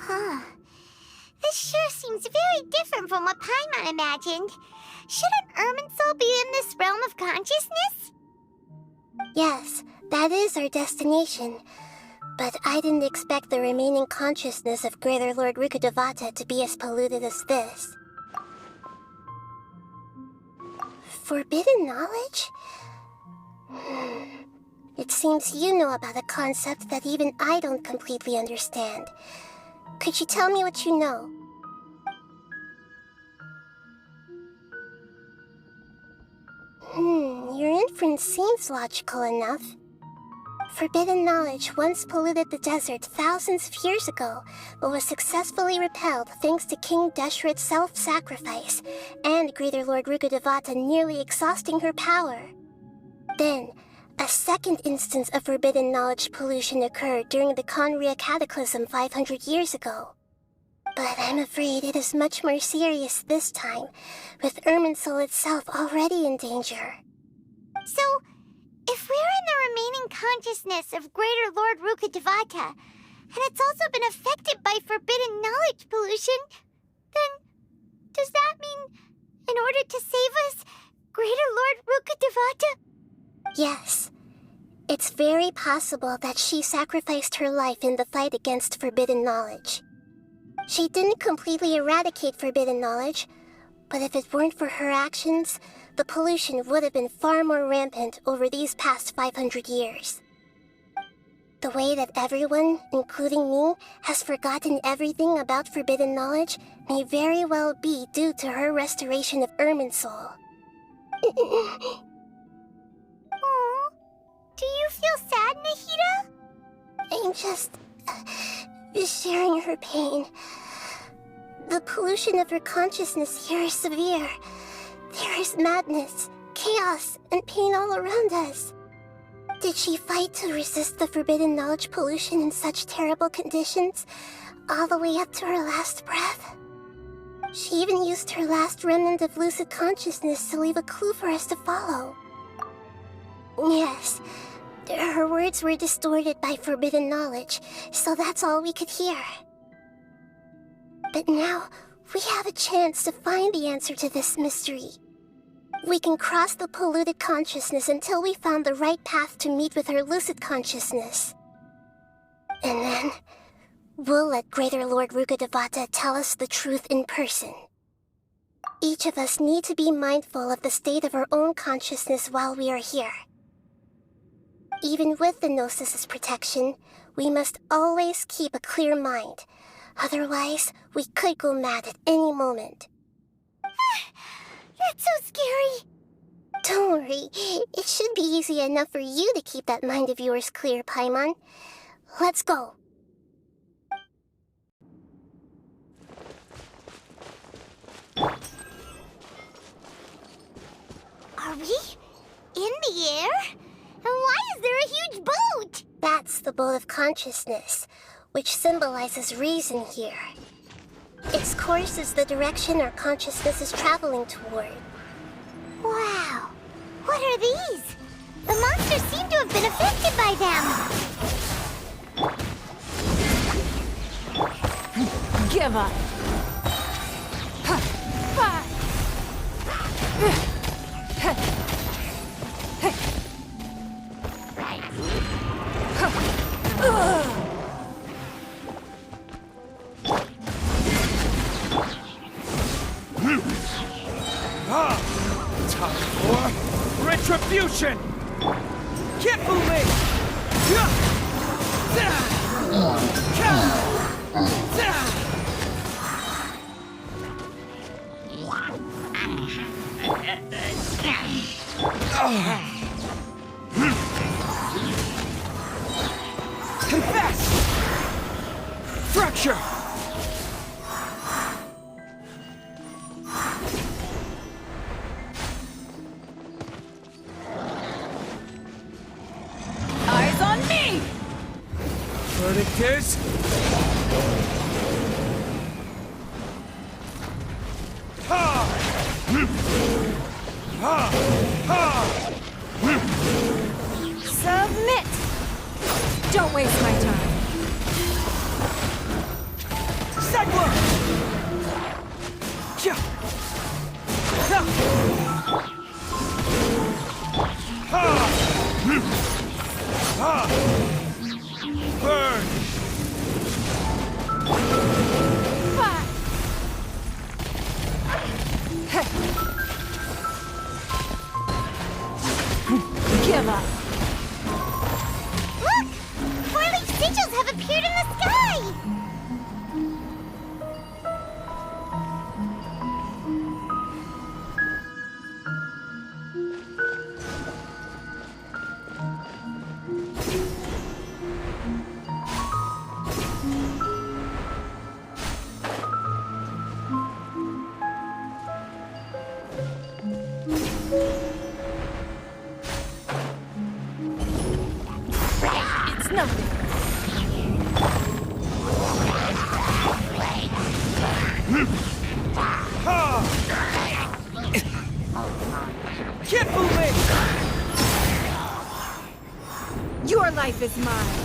Huh. This sure seems very different from what Paimon imagined. Shouldn't Irminsul be in this realm of consciousness? Yes, that is our destination. But I didn't expect the remaining consciousness of Greater Lord Rukkhadevata to be as polluted as this. Forbidden knowledge? It seems you know about a concept that even I don't completely understand. Could you tell me what you know? Your inference seems logical enough. Forbidden knowledge once polluted the desert thousands of years ago, but was successfully repelled thanks to King Deshret's self-sacrifice, and Greater Lord Rukkhadevata nearly exhausting her power. Then, a second instance of forbidden knowledge pollution occurred during the Conria Cataclysm 500 years ago. But I'm afraid it is much more serious this time, with Irminsul itself already in danger. So, if we're in the remaining consciousness of Greater Lord Rukkhadevata, and it's also been affected by forbidden knowledge pollution, then does that mean, in order to save us, Greater Lord Rukkhadevata? Yes. It's very possible that she sacrificed her life in the fight against forbidden knowledge. She didn't completely eradicate forbidden knowledge, but if it weren't for her actions, the pollution would have been far more rampant over these past 500 years. The way that everyone, including me, has forgotten everything about forbidden knowledge may very well be due to her restoration of Irminsul. Oh, do you feel sad, Nahida? I'm just sharing her pain. The pollution of her consciousness here is severe. There is madness, chaos, and pain all around us. Did she fight to resist the forbidden knowledge pollution in such terrible conditions, all the way up to her last breath? She even used her last remnant of lucid consciousness to leave a clue for us to follow. Yes, her words were distorted by forbidden knowledge, so that's all we could hear. But now, we have a chance to find the answer to this mystery. We can cross the polluted consciousness until we found the right path to meet with her lucid consciousness. And then, we'll let Greater Lord Rukkhadevata tell us the truth in person. Each of us need to be mindful of the state of our own consciousness while we are here. Even with the Gnosis's protection, we must always keep a clear mind. Otherwise, we could go mad at any moment. That's so scary. Don't worry, it should be easy enough for you to keep that mind of yours clear, Paimon. Let's go. Are we in the air? And why is there a huge boat? That's the boat of consciousness, which symbolizes reason here. Its course is the direction our consciousness is traveling toward. Wow. What are these? The monsters seem to have been affected by them. Give up. Time for retribution! Carefully! Confess! Fracture! Eyes on me! Verdict is... Ha! Ha! Ha! Submit! Don't waste my time. give up. Look! Four-leaf sigils have appeared in the sky! It's nothing. Can't fool me! Your life is mine.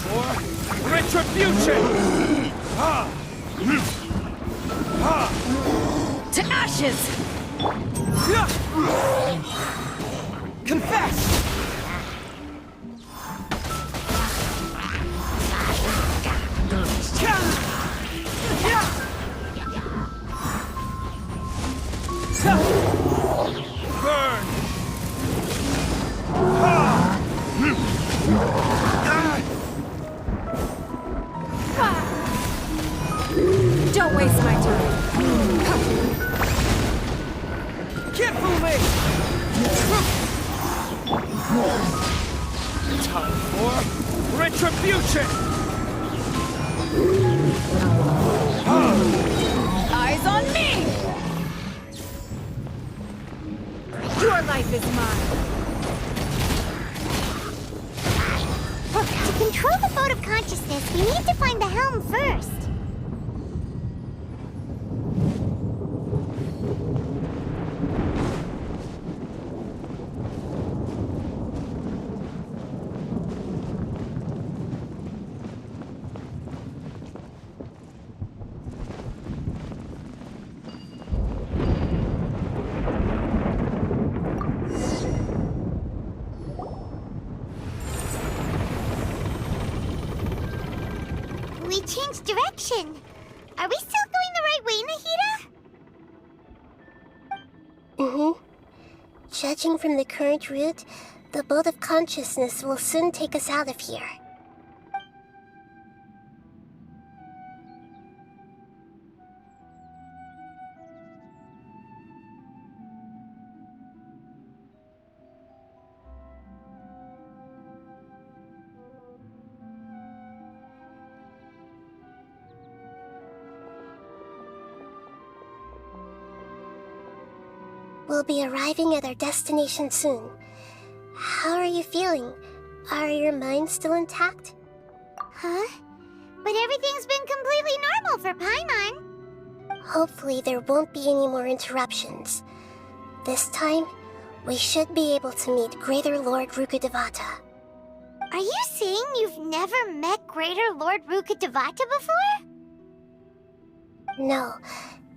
For retribution! To ashes! Confess! Burn! Don't waste my time. Can't fool me! Time for retribution! Eyes on me! Your life is mine. To control the boat of consciousness, we need to find the helm first. We changed direction. Are we still going the right way, Nahida? Judging from the current route, the boat of consciousness will soon take us out of here. We'll be arriving at our destination soon. How are you feeling? Are your minds still intact? Huh? But everything's been completely normal for Paimon. Hopefully there won't be any more interruptions. This time, we should be able to meet Greater Lord Rukkhadevata. Are you saying you've never met Greater Lord Rukkhadevata before? No,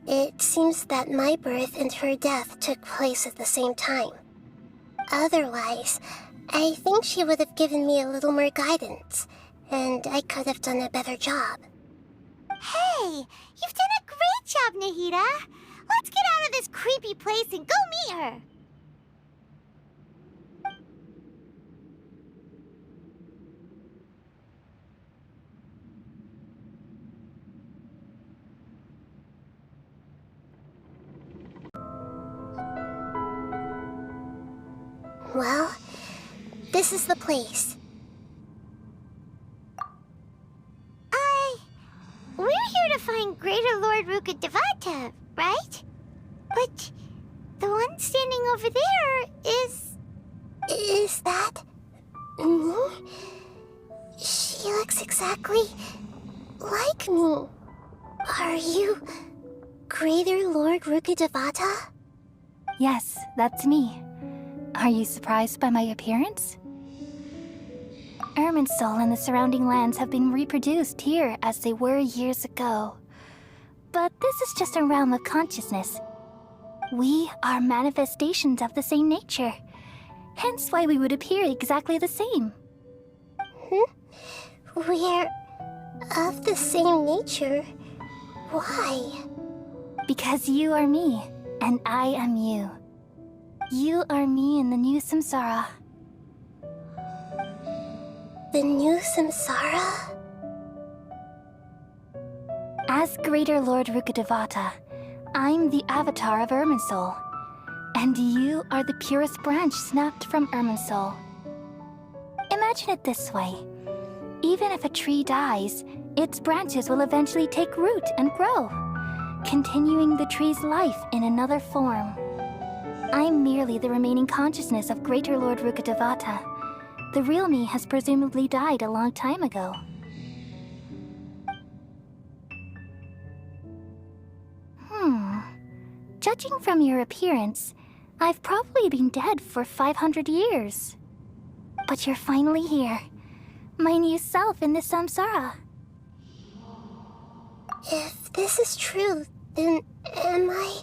it seems that my birth and her death took place at the same time. Otherwise, I think she would have given me a little more guidance, and I could have done a better job. Hey, you've done a great job, Nahida. Let's get out of this creepy place and go meet her. Well, this is the place. We're here to find Greater Lord Rukkhadevata, right? But the one standing over there is... Is that... me? She looks exactly like me. Are you Greater Lord Rukkhadevata? Yes, that's me. Are you surprised by my appearance? Irminsul and the surrounding lands have been reproduced here as they were years ago. But this is just a realm of consciousness. We are manifestations of the same nature. Hence why we would appear exactly the same. We're of the same nature. Why? Because you are me, and I am you. You are me in the new samsara. The new samsara? As Greater Lord Rukkhadevata, I'm the avatar of Irminsul. And you are the purest branch snapped from Irminsul. Imagine it this way. Even if a tree dies, its branches will eventually take root and grow, continuing the tree's life in another form. I'm merely the remaining consciousness of Greater Lord Rukkhadevata. The real me has presumably died a long time ago. Judging from your appearance, I've probably been dead for 500 years. But you're finally here. My new self in the samsara. If this is true, then am I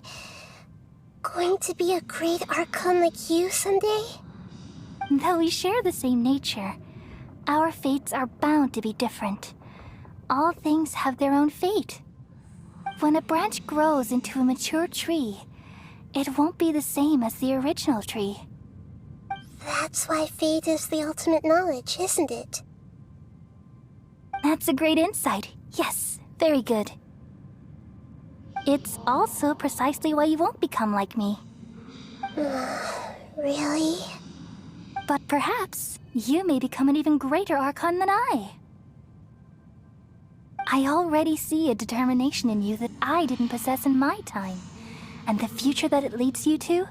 going to be a great Archon like you someday? Though we share the same nature, our fates are bound to be different. All things have their own fate. When a branch grows into a mature tree, it won't be the same as the original tree. That's why fate is the ultimate knowledge, isn't it? That's a great insight. Yes, very good. It's also precisely why you won't become like me. Really? But perhaps you may become an even greater Archon than I. I already see a determination in you that I didn't possess in my time, and the future that it leads you to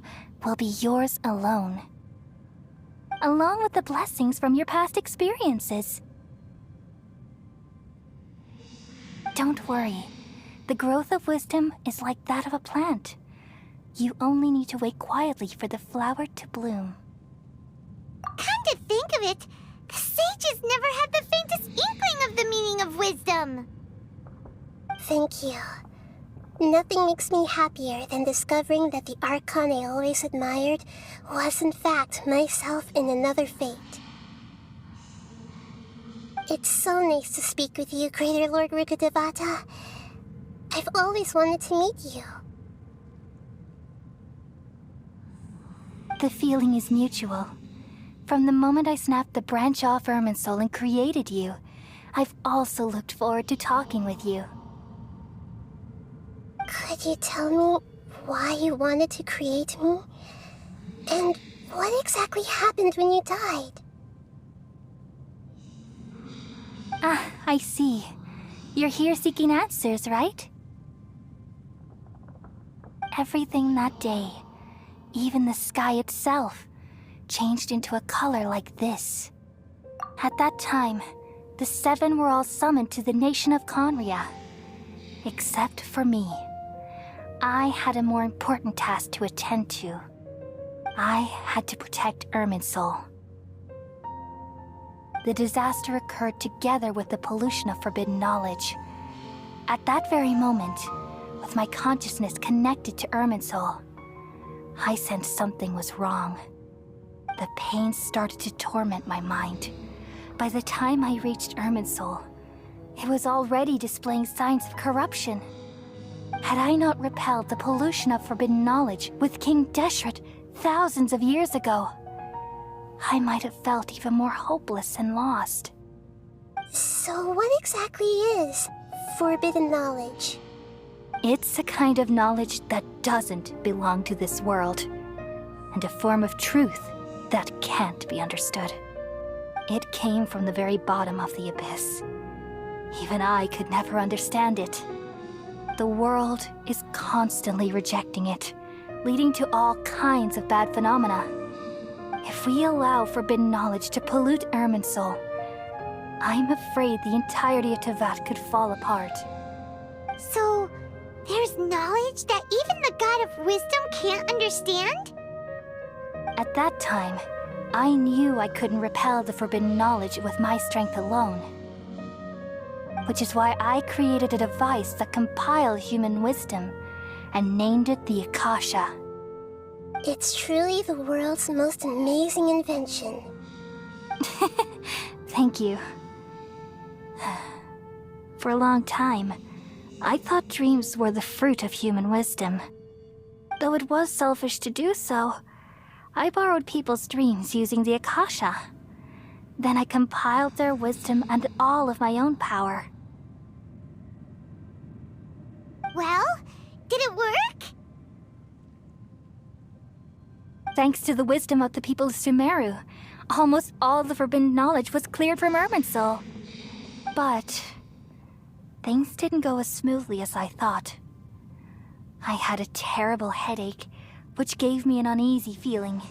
will be yours alone. Along with the blessings from your past experiences. Don't worry. The growth of wisdom is like that of a plant. You only need to wait quietly for the flower to bloom. Come to think of it, the sages never had the faintest inkling of the meaning of wisdom. Thank you. Nothing makes me happier than discovering that the Archon I always admired was in fact myself in another fate. It's so nice to speak with you, Greater Lord Rukkhadevata. I've always wanted to meet you. The feeling is mutual. From the moment I snapped the branch off Irminsul and created you, I've also looked forward to talking with you. Could you tell me why you wanted to create me? And what exactly happened when you died? Ah, I see. You're here seeking answers, right? Everything that day, even the sky itself, changed into a color like this. At that time, the seven were all summoned to the nation of Conria. Except for me. I had a more important task to attend to. I had to protect Irminsul. The disaster occurred together with the pollution of forbidden knowledge. At that very moment, with my consciousness connected to Irminsul, I sensed something was wrong. The pain started to torment my mind. By the time I reached Irminsul, it was already displaying signs of corruption. Had I not repelled the pollution of forbidden knowledge with King Deshret thousands of years ago, I might have felt even more hopeless and lost. So what exactly is forbidden knowledge? It's a kind of knowledge that doesn't belong to this world, and a form of truth that can't be understood. It came from the very bottom of the abyss. Even I could never understand it. The world is constantly rejecting it, leading to all kinds of bad phenomena. If we allow forbidden knowledge to pollute Irminsul, I'm afraid the entirety of Teyvat could fall apart. So, there's knowledge that even the God of Wisdom can't understand? At that time, I knew I couldn't repel the forbidden knowledge with my strength alone. Which is why I created a device that compiled human wisdom and named it the Akasha. It's truly the world's most amazing invention. Thank you. For a long time, I thought dreams were the fruit of human wisdom. Though it was selfish to do so, I borrowed people's dreams using the Akasha. Then I compiled their wisdom and all of my own power. Well, did it work? Thanks to the wisdom of the people of Sumeru, almost all the forbidden knowledge was cleared from Irminsul. But things didn't go as smoothly as I thought. I had a terrible headache, which gave me an uneasy feeling.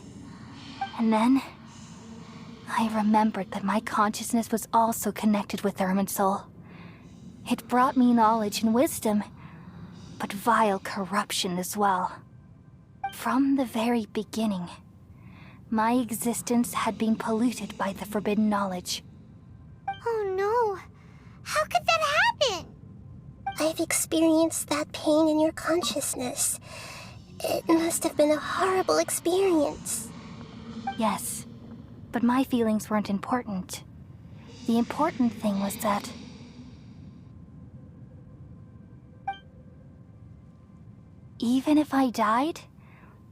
And then I remembered that my consciousness was also connected with Irminsul. It brought me knowledge and wisdom, but vile corruption as well. From the very beginning, my existence had been polluted by the forbidden knowledge. Oh no. How could that happen? I've experienced that pain in your consciousness. It must have been a horrible experience. Yes, but my feelings weren't important. The important thing was that even if I died,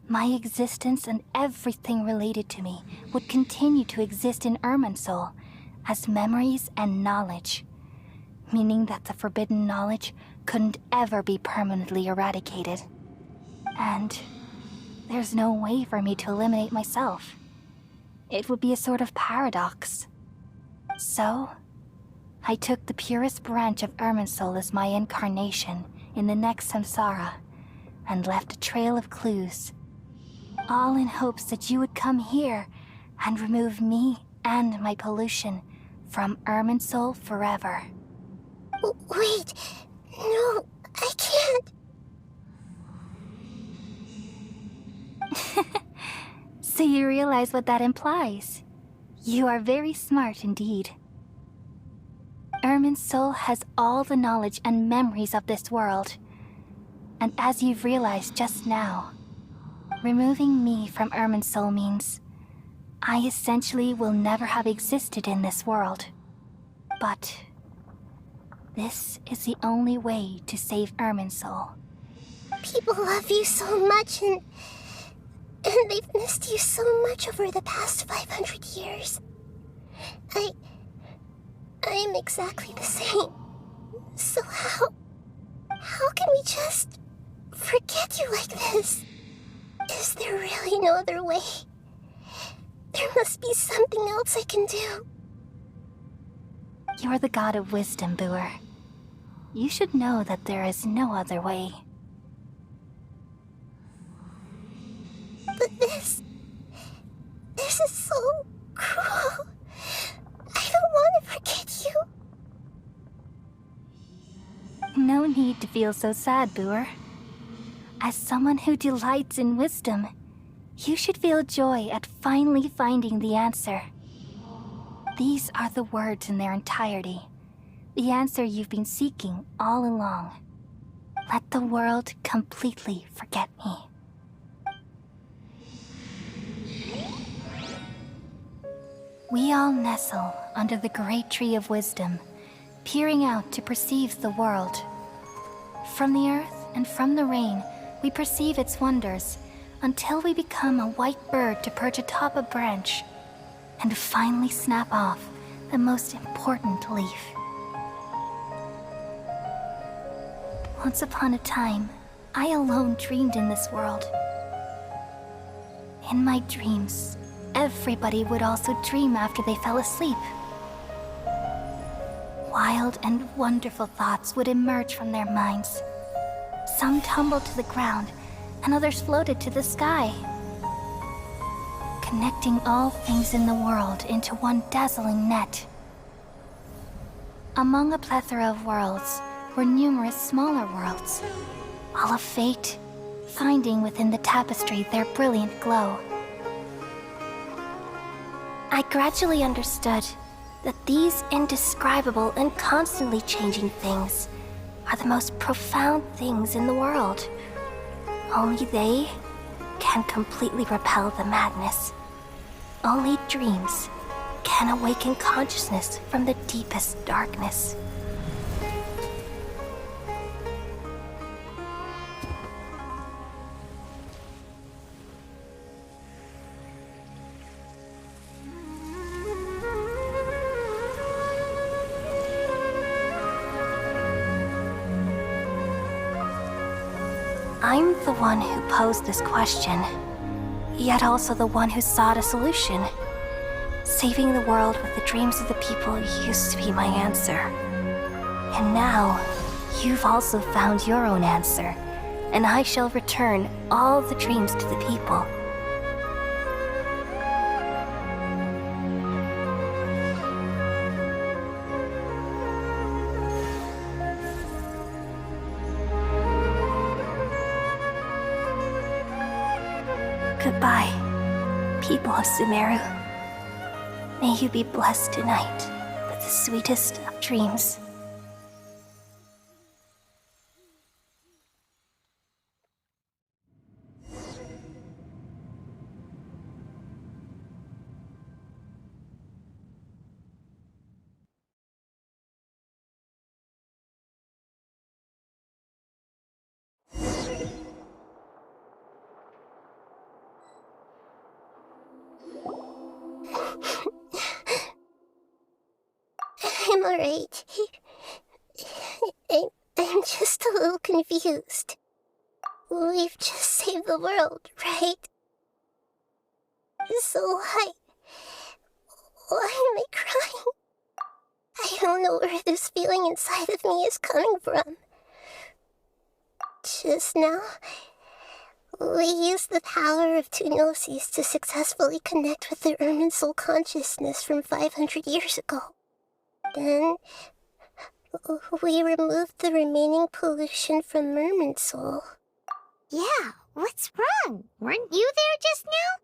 my existence and everything related to me would continue to exist in Irminsul as memories and knowledge, meaning that the forbidden knowledge couldn't ever be permanently eradicated. And there's no way for me to eliminate myself. It would be a sort of paradox. So, I took the purest branch of Irminsul as my incarnation in the next samsara and left a trail of clues, all in hopes that you would come here and remove me and my pollution from Irminsul forever. Wait, no, I can't. So you realize what that implies. You are very smart indeed. Irminsul has all the knowledge and memories of this world. And as you've realized just now, removing me from Irminsul means I essentially will never have existed in this world. But this is the only way to save Irminsul. People love you so much, and they've missed you so much over the past 500 years. I am exactly the same. So how can we just forget you like this? Is there really no other way? There must be something else I can do. You're the god of wisdom, Booer. You should know that there is no other way. But this is so cruel. I don't want to forget you. No need to feel so sad, Booer. As someone who delights in wisdom, you should feel joy at finally finding the answer. These are the words in their entirety, the answer you've been seeking all along. Let the world completely forget me. We all nestle under the great tree of wisdom, peering out to perceive the world. From the earth and from the rain, we perceive its wonders until we become a white bird to perch atop a branch and finally snap off the most important leaf. Once upon a time, I alone dreamed in this world. In my dreams, everybody would also dream after they fell asleep. Wild and wonderful thoughts would emerge from their minds. Some tumbled to the ground, and others floated to the sky, connecting all things in the world into one dazzling net. Among a plethora of worlds were numerous smaller worlds, all of fate, finding within the tapestry their brilliant glow. I gradually understood that these indescribable and constantly changing things are the most profound things in the world. Only they can completely repel the madness. Only dreams can awaken consciousness from the deepest darkness. I'm the one who posed this question, yet also the one who sought a solution. Saving the world with the dreams of the people used to be my answer. And now, you've also found your own answer, and I shall return all the dreams to the people. Goodbye, people of Sumeru. May you be blessed tonight with the sweetest of dreams. I'm alright. I'm just a little confused. We've just saved the world, right? So why am I crying? I don't know where this feeling inside of me is coming from. Just now, we used the power of two gnosis to successfully connect with the Ermin soul consciousness from 500 years ago. Then, we removed the remaining pollution from Merman soul. Yeah, what's wrong? Weren't you there just now?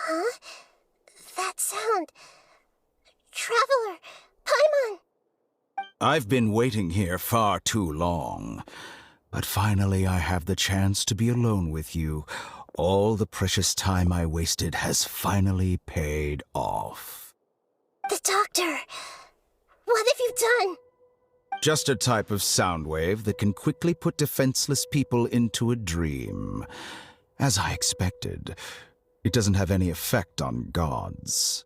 Huh? That sound. Traveler! Paimon! I've been waiting here far too long. But finally I have the chance to be alone with you. All the precious time I wasted has finally paid off. The doctor! What have you done? Just a type of sound wave that can quickly put defenseless people into a dream. As I expected, it doesn't have any effect on gods.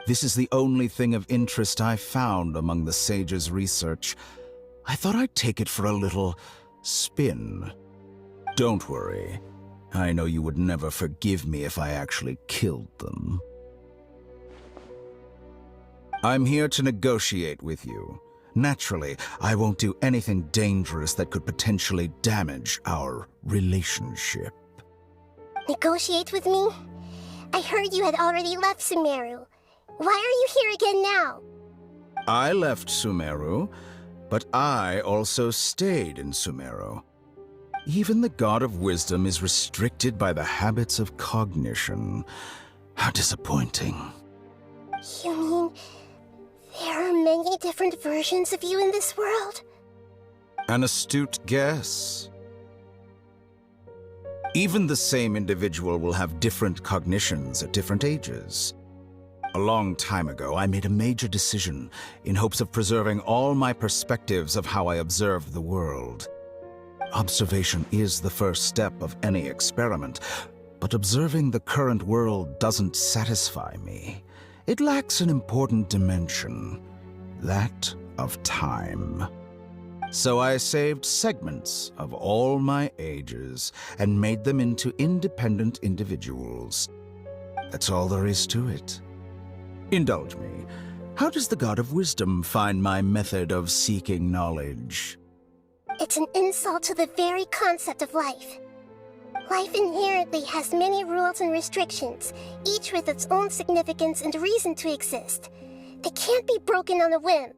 This is the only thing of interest I found among the sage's research. I thought I'd take it for a little spin. Don't worry. I know you would never forgive me if I actually killed them. I'm here to negotiate with you. Naturally, I won't do anything dangerous that could potentially damage our relationship. Negotiate with me? I heard you had already left Sumeru. Why are you here again now? I left Sumeru, but I also stayed in Sumeru. Even the God of Wisdom is restricted by the habits of cognition. How disappointing. You mean there are many different versions of you in this world? An astute guess. Even the same individual will have different cognitions at different ages. A long time ago, I made a major decision in hopes of preserving all my perspectives of how I observe the world. Observation is the first step of any experiment, but observing the current world doesn't satisfy me. It lacks an important dimension, that of time. So I saved segments of all my ages and made them into independent individuals. That's all there is to it. Indulge me. How does the God of Wisdom find my method of seeking knowledge? It's an insult to the very concept of life. Life inherently has many rules and restrictions, each with its own significance and reason to exist. They can't be broken on a whim.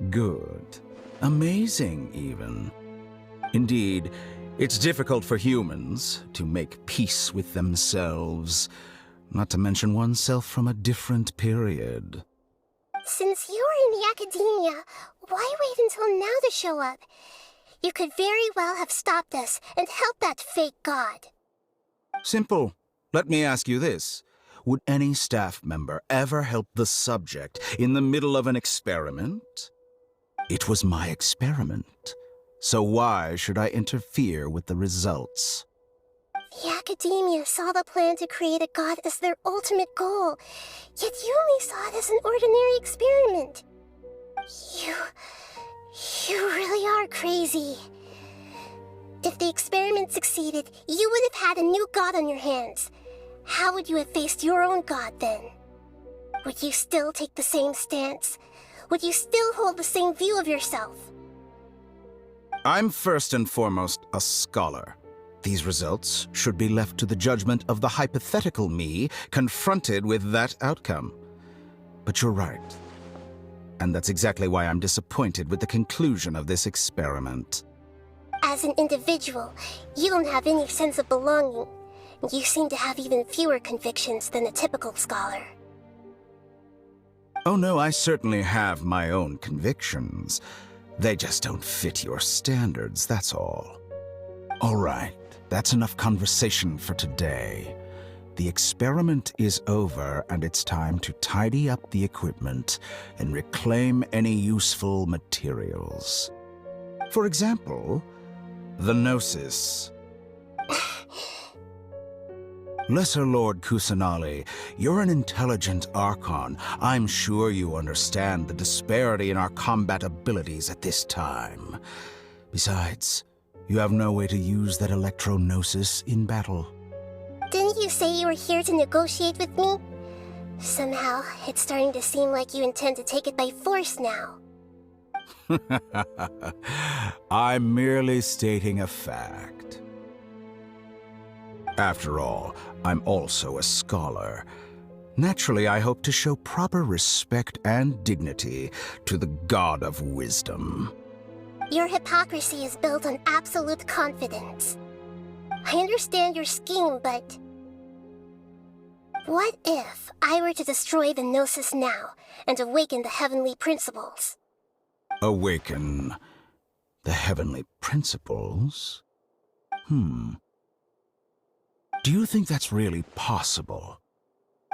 Good. Amazing, even. Indeed, it's difficult for humans to make peace with themselves, not to mention oneself from a different period. Since you're in the academia, why wait until now to show up? You could very well have stopped us and helped that fake god. Simple. Let me ask you this. Would any staff member ever help the subject in the middle of an experiment? It was my experiment. So why should I interfere with the results? The academia saw the plan to create a god as their ultimate goal, yet you only saw it as an ordinary experiment. You really are crazy. If the experiment succeeded, you would have had a new god on your hands. How would you have faced your own god then? Would you still take the same stance? Would you still hold the same view of yourself? I'm first and foremost a scholar. These results should be left to the judgment of the hypothetical me confronted with that outcome. But you're right. And that's exactly why I'm disappointed with the conclusion of this experiment. As an individual, you don't have any sense of belonging. You seem to have even fewer convictions than a typical scholar. Oh no, I certainly have my own convictions. They just don't fit your standards, that's all. All right, that's enough conversation for today. The experiment is over, and it's time to tidy up the equipment and reclaim any useful materials. For example, the Gnosis. Lesser Lord Kusanali, you're an intelligent Archon. I'm sure you understand the disparity in our combat abilities at this time. Besides, you have no way to use that Electro-Gnosis in battle. Didn't you say you were here to negotiate with me? Somehow, it's starting to seem like you intend to take it by force now. I'm merely stating a fact. After all, I'm also a scholar. Naturally, I hope to show proper respect and dignity to the God of Wisdom. Your hypocrisy is built on absolute confidence. I understand your scheme, but... what if I were to destroy the Gnosis now and awaken the heavenly principles? Awaken the heavenly principles? Do you think that's really possible?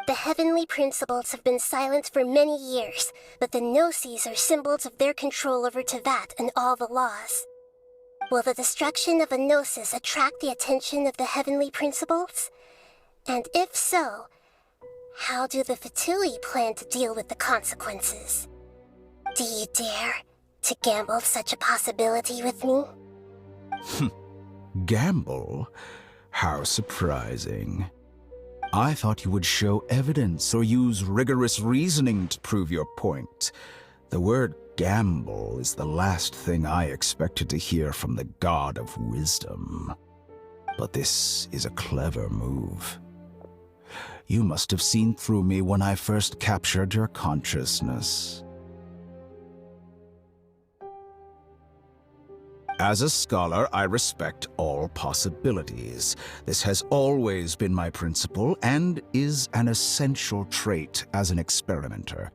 The heavenly principles have been silent for many years, but the Gnosis are symbols of their control over Tevat and all the laws. Will the destruction of a Gnosis attract the attention of the heavenly principles? And if so, how do the Fatui plan to deal with the consequences? Do you dare to gamble such a possibility with me? Gamble? How surprising. I thought you would show evidence or use rigorous reasoning to prove your point. The word gamble is the last thing I expected to hear from the God of Wisdom. But this is a clever move. You must have seen through me when I first captured your consciousness. As a scholar, I respect all possibilities. This has always been my principle and is an essential trait as an experimenter.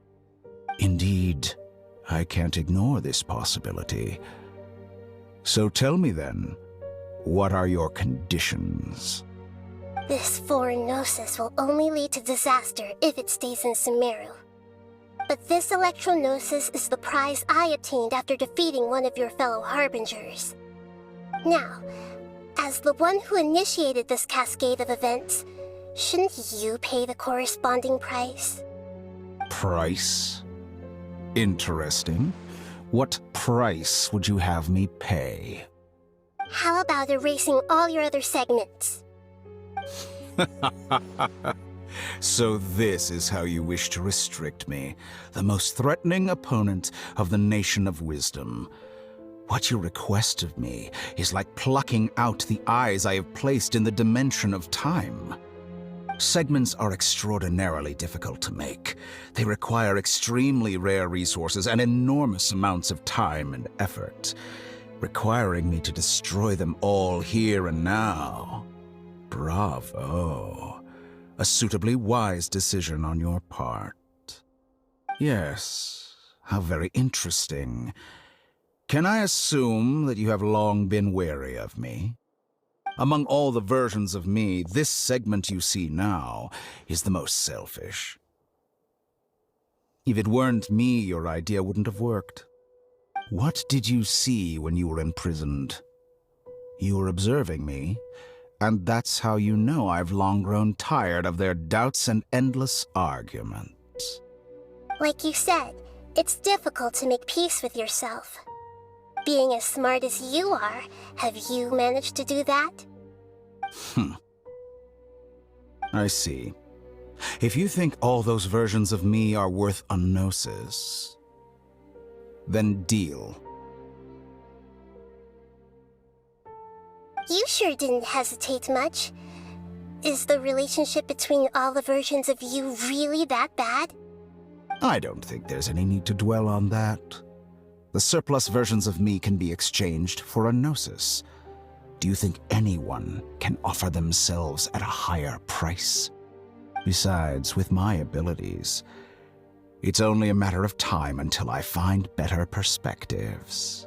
Indeed, I can't ignore this possibility. So tell me then, what are your conditions? This foreign Gnosis will only lead to disaster if it stays in Sumeru. But this Electro-Gnosis is the prize I obtained after defeating one of your fellow Harbingers. Now, as the one who initiated this cascade of events, shouldn't you pay the corresponding price? Price? Interesting. What price would you have me pay? How about erasing all your other segments? So this is how you wish to restrict me, the most threatening opponent of the Nation of Wisdom. What you request of me is like plucking out the eyes I have placed in the dimension of time. Segments are extraordinarily difficult to make. They require extremely rare resources and enormous amounts of time and effort, requiring me to destroy them all here and now. Bravo. A suitably wise decision on your part. Yes, how very interesting. Can I assume that you have long been wary of me? Among all the versions of me, this segment you see now is the most selfish. If it weren't me, your idea wouldn't have worked. What did you see when you were imprisoned? You were observing me, and that's how you know I've long grown tired of their doubts and endless arguments. Like you said, it's difficult to make peace with yourself. Being as smart as you are, have you managed to do that? I see. If you think all those versions of me are worth a gnosis, then deal. You sure didn't hesitate much. Is the relationship between all the versions of you really that bad? I don't think there's any need to dwell on that. The surplus versions of me can be exchanged for a gnosis. Do you think anyone can offer themselves at a higher price? Besides, with my abilities, it's only a matter of time until I find better perspectives.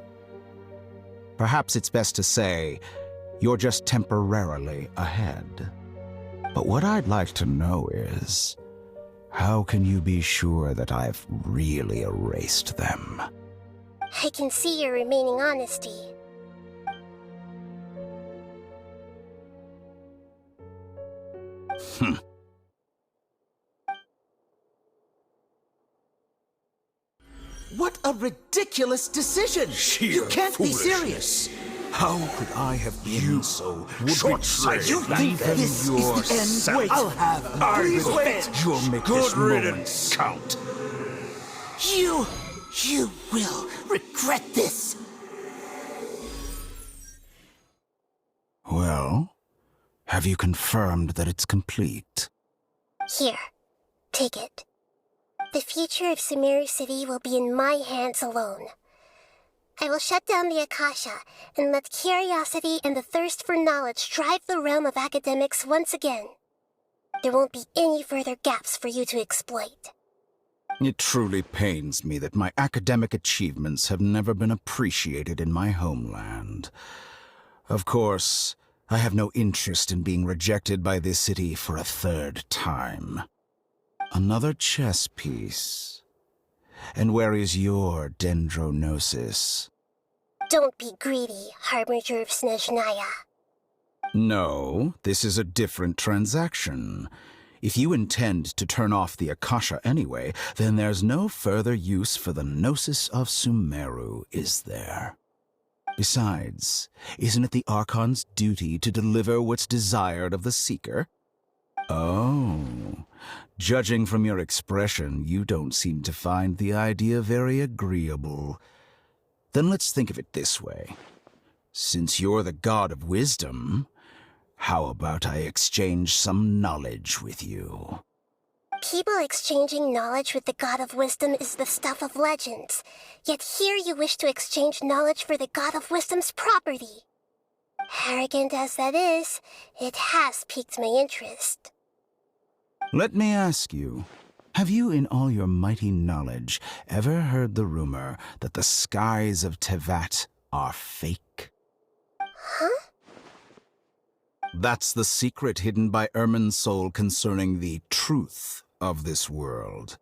Perhaps it's best to say, you're just temporarily ahead. But what I'd like to know is, how can you be sure that I've really erased them? I can see your remaining honesty. What a ridiculous decision! You can't be serious! How could I have been so short-sighted? You think this is the end? Wait, I'll have Please wait! You'll make Good this moment riddance. count. You will regret this! Well, have you confirmed that it's complete? Here, take it. The future of Sumeru City will be in my hands alone. I will shut down the Akasha and let curiosity and the thirst for knowledge drive the realm of academics once again. There won't be any further gaps for you to exploit. It truly pains me that my academic achievements have never been appreciated in my homeland. Of course, I have no interest in being rejected by this city for a third time. Another chess piece. And where is your dendronosis? Don't be greedy, Harbinger of Snezhnaya. No, this is a different transaction. If you intend to turn off the Akasha anyway, then there's no further use for the Gnosis of Sumeru, is there? Besides, isn't it the Archon's duty to deliver what's desired of the Seeker? Oh, judging from your expression, you don't seem to find the idea very agreeable. Then let's think of it this way. Since you're the god of wisdom, how about I exchange some knowledge with you? People exchanging knowledge with the God of Wisdom is the stuff of legends. Yet here you wish to exchange knowledge for the God of Wisdom's property. Arrogant as that is, it has piqued my interest. Let me ask you, have you in all your mighty knowledge ever heard the rumor that the skies of Tevat are fake? Huh? That's the secret hidden by Irminsul concerning the truth of this world.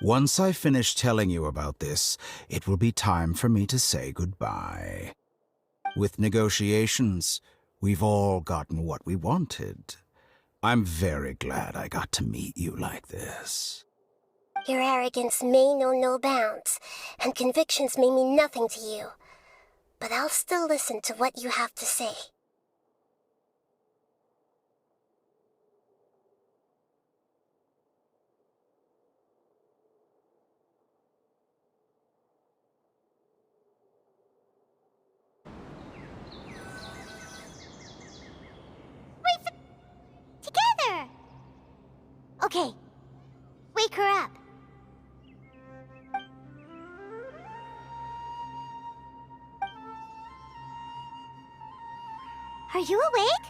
Once I finish telling you about this, it will be time for me to say goodbye. With negotiations, we've all gotten what we wanted. I'm very glad I got to meet you like this. Your arrogance may know no bounds, and convictions may mean nothing to you. But I'll still listen to what you have to say. Together! Okay. Wake her up. Are you awake?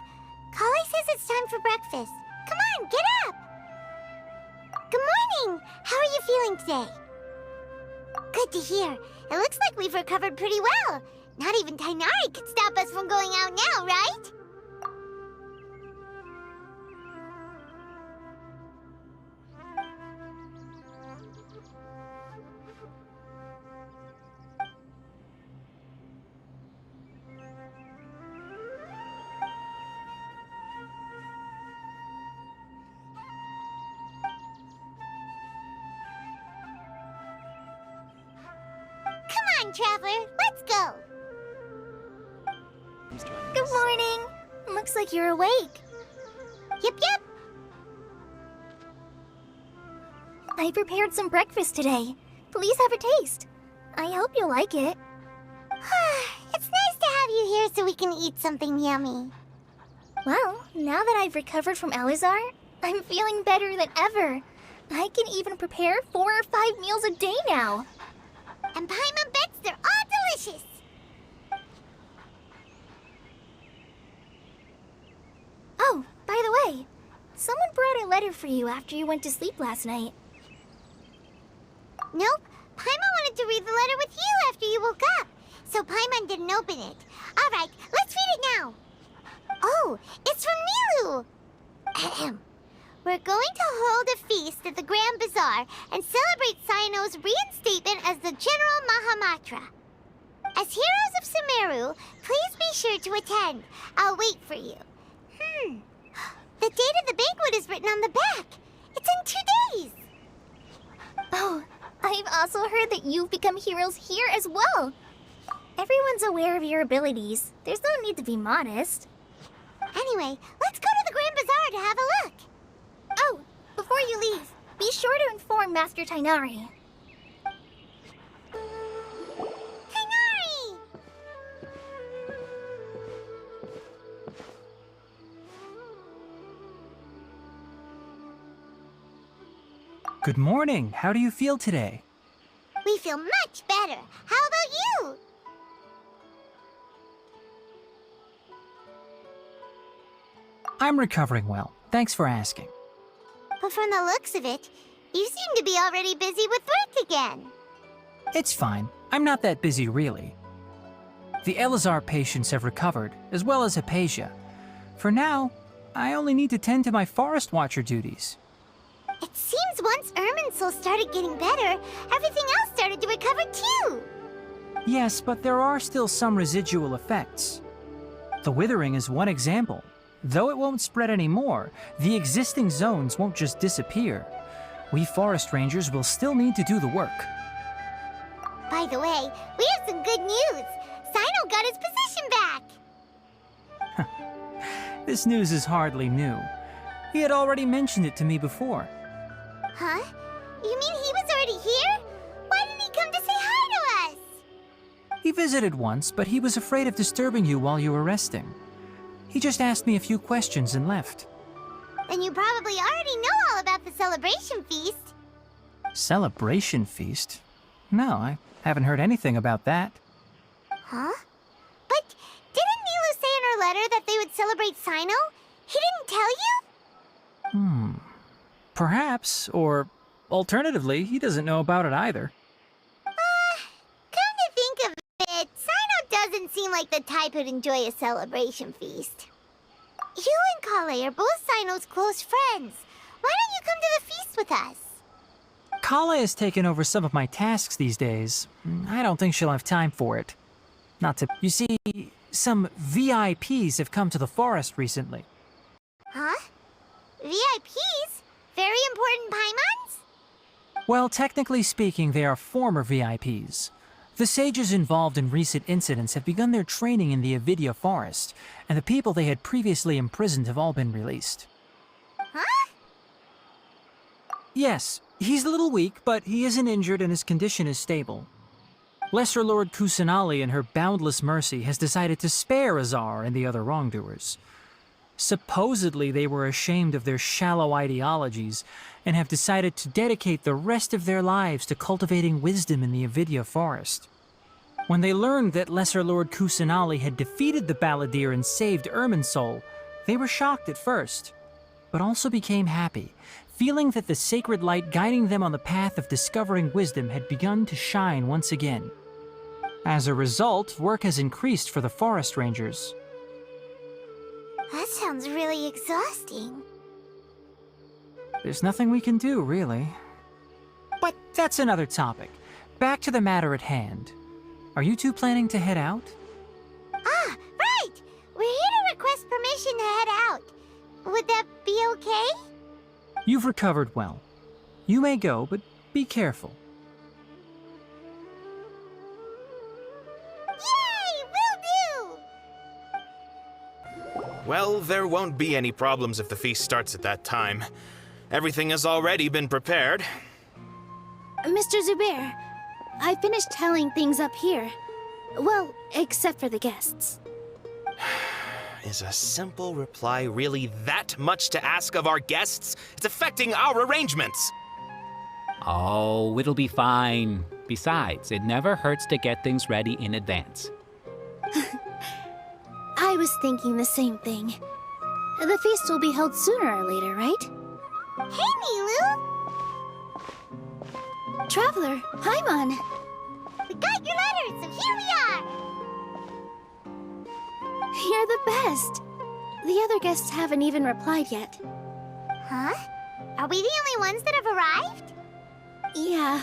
Kale says it's time for breakfast. Come on, get up! Good morning! How are you feeling today? Good to hear. It looks like we've recovered pretty well. Not even Tainari could stop us from going out now, right? Come on, Traveler, let's go! Good morning. Looks like you're awake. Yep. I prepared some breakfast today. Please have a taste. I hope you'll like it. It's nice to have you here so we can eat something yummy. Well, now that I've recovered from Elazar, I'm feeling better than ever. I can even prepare 4 or 5 meals a day now. And Paimon bets they're all delicious. Oh, by the way, someone brought a letter for you after you went to sleep last night. Nope. Paimon wanted to read the letter with you after you woke up, so Paimon didn't open it. All right, let's read it now. Oh, it's from Nilu. Ahem. We're going to hold a feast at the Grand Bazaar and celebrate Cyano's reinstatement as the General Mahamatra. As heroes of Sumeru, please be sure to attend. I'll wait for you. The date of the banquet is written on the back. It's in 2 days. Oh, I've also heard that you've become heroes here as well. Everyone's aware of your abilities. There's no need to be modest. Anyway, let's go to the Grand Bazaar to have a look. Oh, before you leave, be sure to inform Master Tainari. Tainari! Good morning. How do you feel today? We feel much better. How about you? I'm recovering well. Thanks for asking. But from the looks of it, you seem to be already busy with work again. It's fine. I'm not that busy, really. The Elazar patients have recovered, as well as Hypatia. For now, I only need to tend to my Forest Watcher duties. It seems once Irminsul started getting better, everything else started to recover too. Yes, but there are still some residual effects. The withering is one example. Though it won't spread anymore, the existing zones won't just disappear. We forest rangers will still need to do the work. By the way, we have some good news. Cyno got his position back. This news is hardly new. He had already mentioned it to me before. Huh? You mean he was already here? Why didn't he come to say hi to us? He visited once, but he was afraid of disturbing you while you were resting. He just asked me a few questions and left. Then you probably already know all about the celebration feast. Celebration feast? No, I haven't heard anything about that. Huh? But didn't Nilu say in her letter that they would celebrate Cyno? He didn't tell you? Perhaps, or alternatively, he doesn't know about it either. Come to think of it, Cyno doesn't seem like the type who'd enjoy a celebration feast. You and Kale are both Cyno's close friends. Why don't you come to the feast with us? Kala has taken over some of my tasks these days. I don't think she'll have time for it. Not to... You see, some VIPs have come to the forest recently. Huh? VIPs? Very important Paimons? Well, technically speaking, they are former VIPs. The sages involved in recent incidents have begun their training in the Avidya forest, and the people they had previously imprisoned have all been released. Huh? Yes, he's a little weak, but he isn't injured and his condition is stable. Lesser Lord Kusanali, in her boundless mercy, has decided to spare Azar and the other wrongdoers. Supposedly, they were ashamed of their shallow ideologies and have decided to dedicate the rest of their lives to cultivating wisdom in the Avidya forest. When they learned that Lesser Lord Kusanali had defeated the Balladeer and saved Irminsul, they were shocked at first, but also became happy, feeling that the sacred light guiding them on the path of discovering wisdom had begun to shine once again. As a result, work has increased for the forest rangers. That sounds really exhausting. There's nothing we can do, really. But that's another topic. Back to the matter at hand. Are you two planning to head out? Ah, right! We're here to request permission to head out. Would that be okay? You've recovered well. You may go, but be careful. Yay! Will do! Well, there won't be any problems if the feast starts at that time. Everything has already been prepared. Mr. Zubair, I finished tallying things up here. Well, except for the guests. Is a simple reply really that much to ask of our guests? It's affecting our arrangements. Oh, it'll be fine. Besides, it never hurts to get things ready in advance. I was thinking the same thing. The feast will be held sooner or later, right? Hey, Nilu! Traveler, Paimon! We got your letters, so here we are! You're the best! The other guests haven't even replied yet. Huh? Are we the only ones that have arrived? Yeah,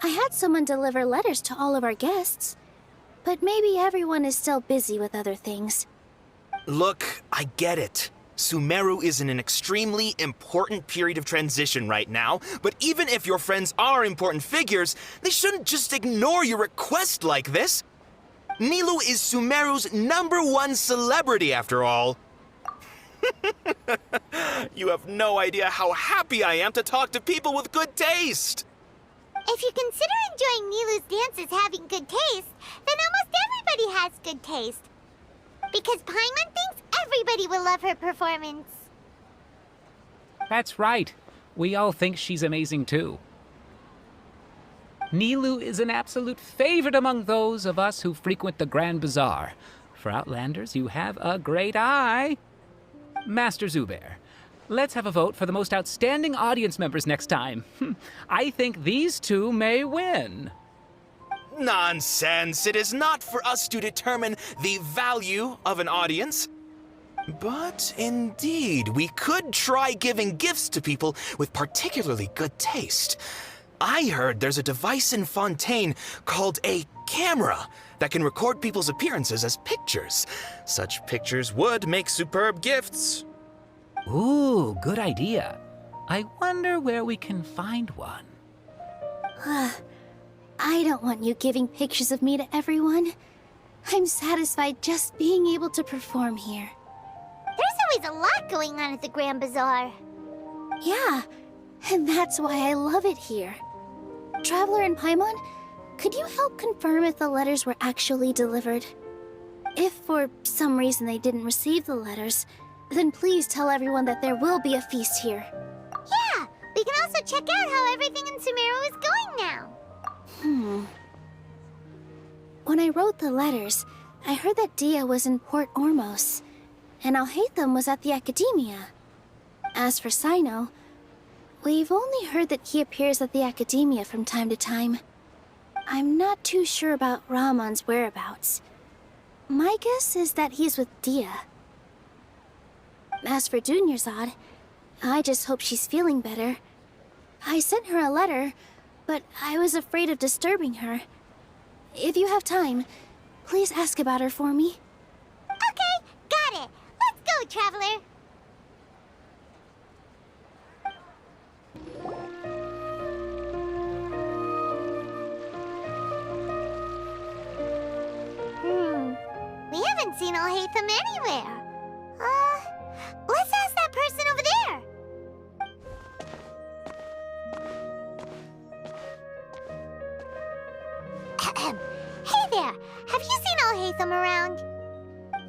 I had someone deliver letters to all of our guests. But maybe everyone is still busy with other things. Look, I get it. Sumeru is in an extremely important period of transition right now, but even if your friends are important figures, they shouldn't just ignore your request like this. Nilu is Sumeru's #1 celebrity, after all. You have no idea how happy I am to talk to people with good taste. If you consider enjoying Nilu's dances having good taste, then almost everybody has good taste. Because Paimon thinks everybody will love her performance. That's right. We all think she's amazing too. Nilu is an absolute favorite among those of us who frequent the Grand Bazaar. For Outlanders, you have a great eye. Master Zubair, let's have a vote for the most outstanding audience members next time. I think these two may win. Nonsense! It is not for us to determine the value of an audience. But indeed, we could try giving gifts to people with particularly good taste. I heard there's a device in Fontaine called a camera that can record people's appearances as pictures. Such pictures would make superb gifts. Ooh, good idea. I wonder where we can find one. I don't want you giving pictures of me to everyone. I'm satisfied just being able to perform here. There's always a lot going on at the Grand Bazaar. Yeah, and that's why I love it here. Traveler and Paimon, could you help confirm if the letters were actually delivered? If for some reason they didn't receive the letters, then please tell everyone that there will be a feast here. Yeah, we can also check out how everything in Sumeru is going now. When I wrote the letters, I heard that Dia was in Port Ormos, and Alhaitham was at the Academia. As for Sino, we've only heard that he appears at the Academia from time to time. I'm not too sure about Rahman's whereabouts. My guess is that he's with Dia. As for Dunyarzad, I just hope she's feeling better. I sent her a letter, but I was afraid of disturbing her. If you have time, please ask about her for me. Okay, got it. Let's go, Traveler. haven't seen Alhaitham anywhere. Let's ask that person over there. Hey there, have you seen Alhaitham around?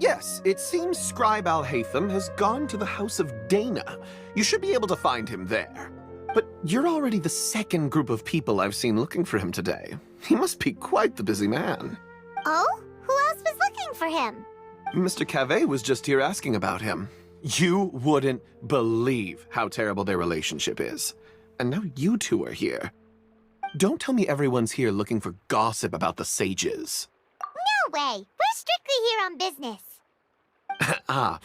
Yes, it seems Scribe Alhaitham has gone to the House of Dana. You should be able to find him there. But you're already the second group of people I've seen looking for him today. He must be quite the busy man. Oh? Who else was looking for him? Mr. Cavey was just here asking about him. You wouldn't believe how terrible their relationship is. And now you two are here. Don't tell me everyone's here looking for gossip about the sages. No way! We're strictly here on business. Ah,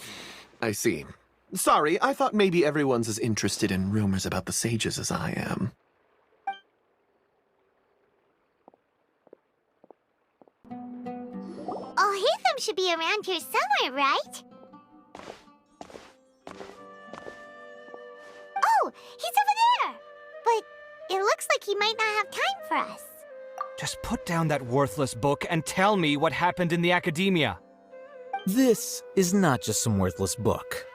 I see. Sorry, I thought maybe everyone's as interested in rumors about the sages as I am. Alhaitham should be around here somewhere, right? Oh, he's over there! But it looks like he might not have time for us. Just put down that worthless book and tell me what happened in the academia. This is not just some worthless book.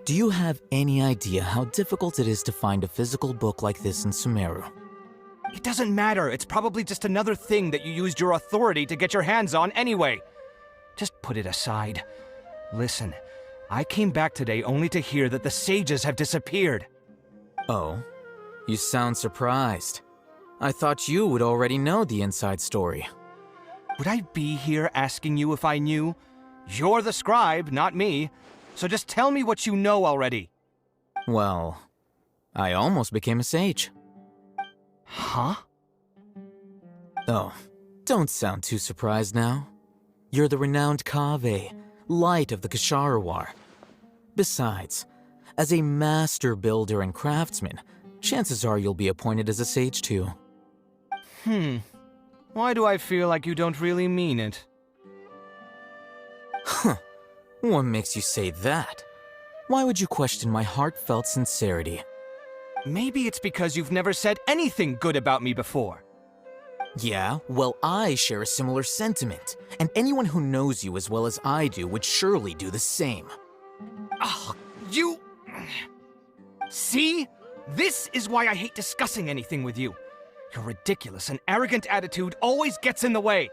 Do you have any idea how difficult it is to find a physical book like this in Sumeru? It doesn't matter. It's probably just another thing that you used your authority to get your hands on anyway. Just put it aside. Listen, I came back today only to hear that the sages have disappeared. Oh, you sound surprised. I thought you would already know the inside story. Would I be here asking you if I knew? You're the scribe, not me. So just tell me what you know already. Well, I almost became a sage. Huh? Oh, don't sound too surprised now. You're the renowned Kaveh, light of the Kasharawar. Besides, as a master builder and craftsman, chances are you'll be appointed as a sage too. Why do I feel like you don't really mean it? Huh. What makes you say that? Why would you question my heartfelt sincerity? Maybe it's because you've never said anything good about me before. Yeah, well, I share a similar sentiment, and anyone who knows you as well as I do would surely do the same. Oh, you... See? This is why I hate discussing anything with you. Your ridiculous and arrogant attitude always gets in the way.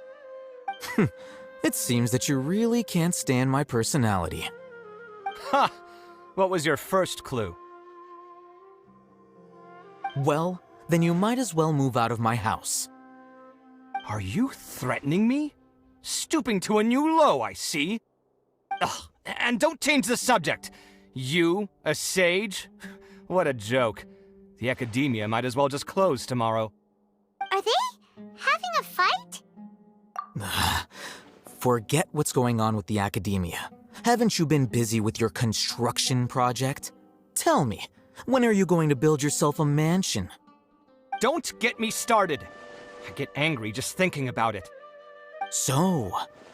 It seems that you really can't stand my personality. Ha! What was your first clue? Well, then you might as well move out of my house. Are you threatening me? Stooping to a new low, I see. Ugh, and don't change the subject. You, a sage? What a joke. The academia might as well just close tomorrow. Are they having a fight? Forget what's going on with the academia. Haven't you been busy with your construction project? Tell me, when are you going to build yourself a mansion? Don't get me started. I get angry just thinking about it. So,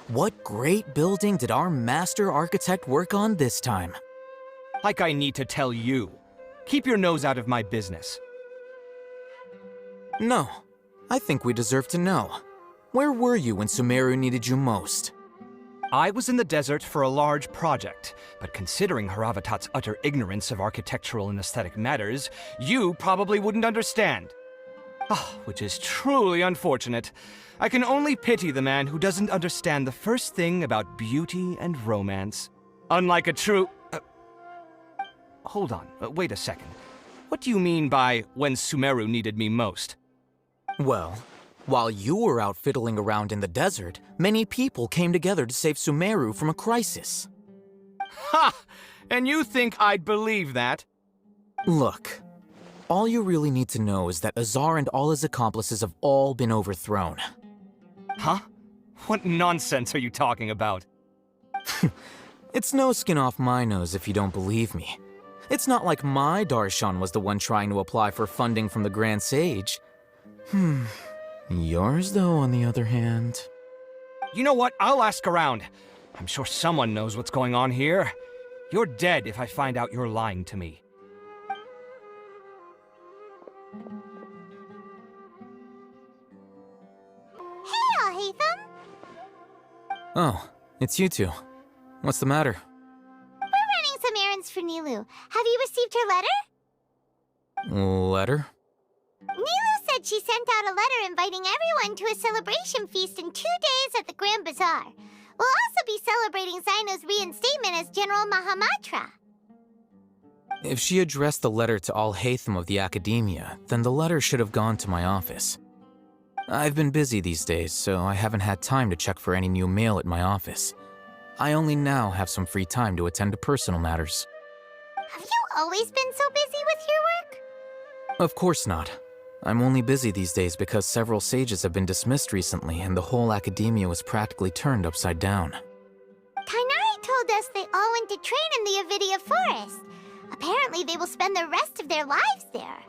what great building did our master architect work on this time? Like I need to tell you. Keep your nose out of my business. No, I think we deserve to know. Where were you when Sumeru needed you most? I was in the desert for a large project, but considering Haravatat's utter ignorance of architectural and aesthetic matters, you probably wouldn't understand. Which is truly unfortunate. I can only pity the man who doesn't understand the first thing about beauty and romance. Unlike a true... Hold on, wait a second. What do you mean by when Sumeru needed me most? Well, while you were out fiddling around in the desert, many people came together to save Sumeru from a crisis. Ha! And you think I'd believe that? Look, all you really need to know is that Azar and all his accomplices have all been overthrown. Huh? What nonsense are you talking about? It's no skin off my nose if you don't believe me. It's not like my Darshan was the one trying to apply for funding from the Grand Sage. Yours, though, on the other hand... You know what? I'll ask around. I'm sure someone knows what's going on here. You're dead if I find out you're lying to me. Hey, Alhaitham! Oh, it's you two. What's the matter? We're running some errands for Nilu. Have you received her letter? Letter? Nilu said she sent out a letter inviting everyone to a celebration feast in 2 days at the Grand Bazaar. We'll also be celebrating Zaino's reinstatement as General Mahamatra. If she addressed the letter to all Hatham of the Academia, then the letter should have gone to my office. I've been busy these days, so I haven't had time to check for any new mail at my office. I only now have some free time to attend to personal matters. Have you always been so busy with your work? Of course not. I'm only busy these days because several sages have been dismissed recently and the whole Academia was practically turned upside down. Kainari told us they all went to train in the Avidia Forest. Apparently they will spend the rest of their lives there.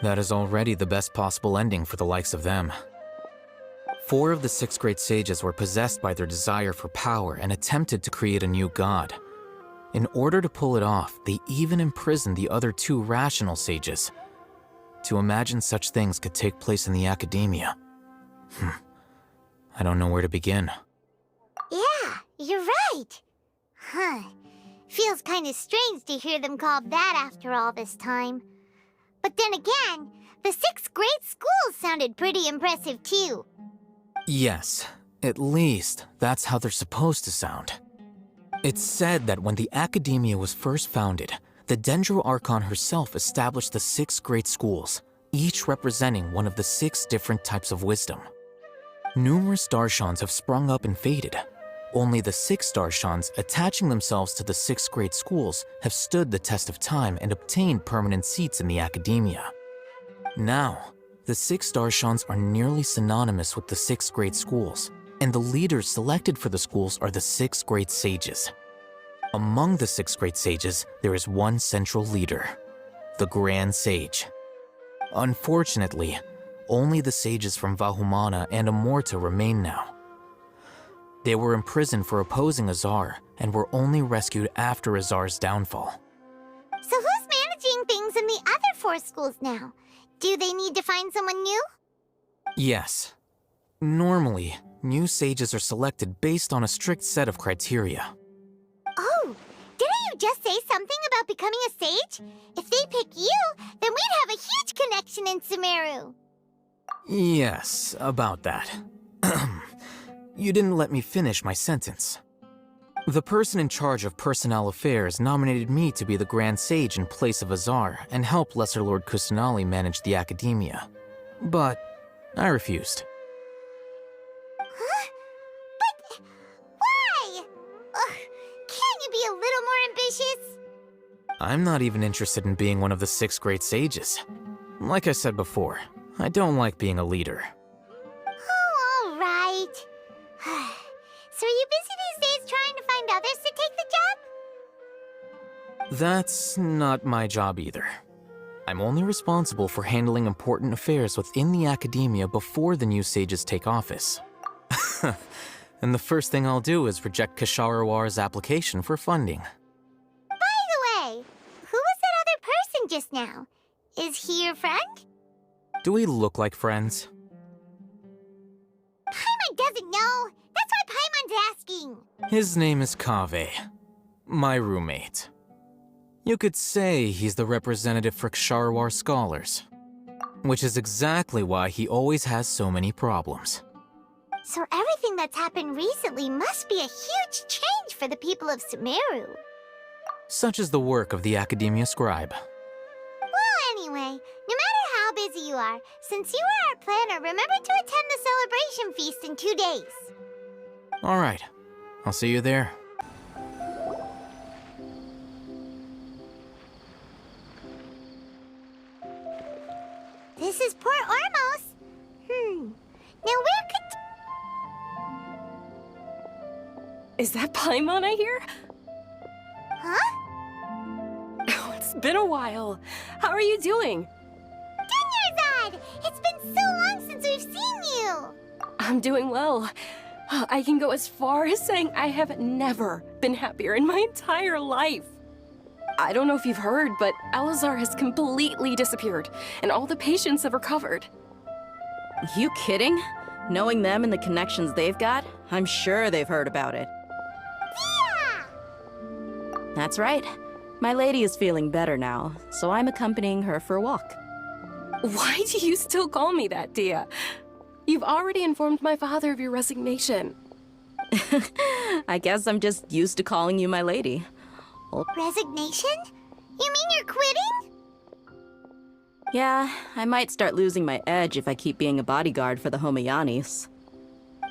That is already the best possible ending for the likes of them. 4 of the 6 great sages were possessed by their desire for power and attempted to create a new god. In order to pull it off, they even imprisoned the other 2 rational sages. To imagine such things could take place in the Academia. I don't know where to begin. Yeah, you're right. Huh. Feels kind of strange to hear them called that after all this time. But then again, the 6 great schools sounded pretty impressive too. Yes, at least that's how they're supposed to sound. It's said that when the Academia was first founded, the Dendro Archon herself established the 6 great schools, each representing one of the 6 different types of wisdom. Numerous Darshans have sprung up and faded. Only the 6 Darshans attaching themselves to the 6 great schools have stood the test of time and obtained permanent seats in the Academia. Now, the 6 Darshans are nearly synonymous with the 6 great schools, and the leaders selected for the schools are the 6 great sages. Among the 6 great sages, there is one central leader, the Grand Sage. Unfortunately, only the sages from Vahumana and Amorta remain now. They were imprisoned for opposing Azar and were only rescued after Azar's downfall. So who's managing things in the other 4 schools now? Do they need to find someone new? Yes. Normally, new sages are selected based on a strict set of criteria. Oh, didn't you just say something about becoming a sage? If they pick you, then we'd have a huge connection in Sumeru. Yes, about that. You didn't let me finish my sentence. The person in charge of personnel affairs nominated me to be the Grand Sage in place of Azar and help Lesser Lord Kusanali manage the Academia. But I refused. Huh? But why? Can't you be a little more ambitious? I'm not even interested in being one of the 6 great sages. Like I said before, I don't like being a leader. Oh, all right. So are you busy these days trying to find others to take the job? That's not my job either. I'm only responsible for handling important affairs within the Academia before the new sages take office. And the first thing I'll do is reject Kasharawar's application for funding. By the way, who was that other person just now? Is he your friend? Do we look like friends? Paimon doesn't know. That's why Paimon's asking. His name is Kaveh, my roommate. You could say he's the representative for Ksharawar scholars, which is exactly why he always has so many problems. So everything that's happened recently must be a huge change for the people of Sumeru. Such is the work of the Academia Scribe. Well, anyway, no matter how busy you are, since you are our planner, remember to attend the celebration feast in 2 days. All right, I'll see you there. This is Port Ormos. Now where could... Is that Paimon I hear? Huh? Oh, it's been a while. How are you doing? Dunyarzad! It's been so long since we've seen you! I'm doing well. I can go as far as saying I have never been happier in my entire life. I don't know if you've heard, but Alazar has completely disappeared, and all the patients have recovered. You kidding? Knowing them and the connections they've got, I'm sure they've heard about it. Yeah! That's right. My lady is feeling better now, so I'm accompanying her for a walk. Why do you still call me that, Dia? You've already informed my father of your resignation. I guess I'm just used to calling you my lady. Resignation? You mean you're quitting? Yeah, I might start losing my edge if I keep being a bodyguard for the Homayanis.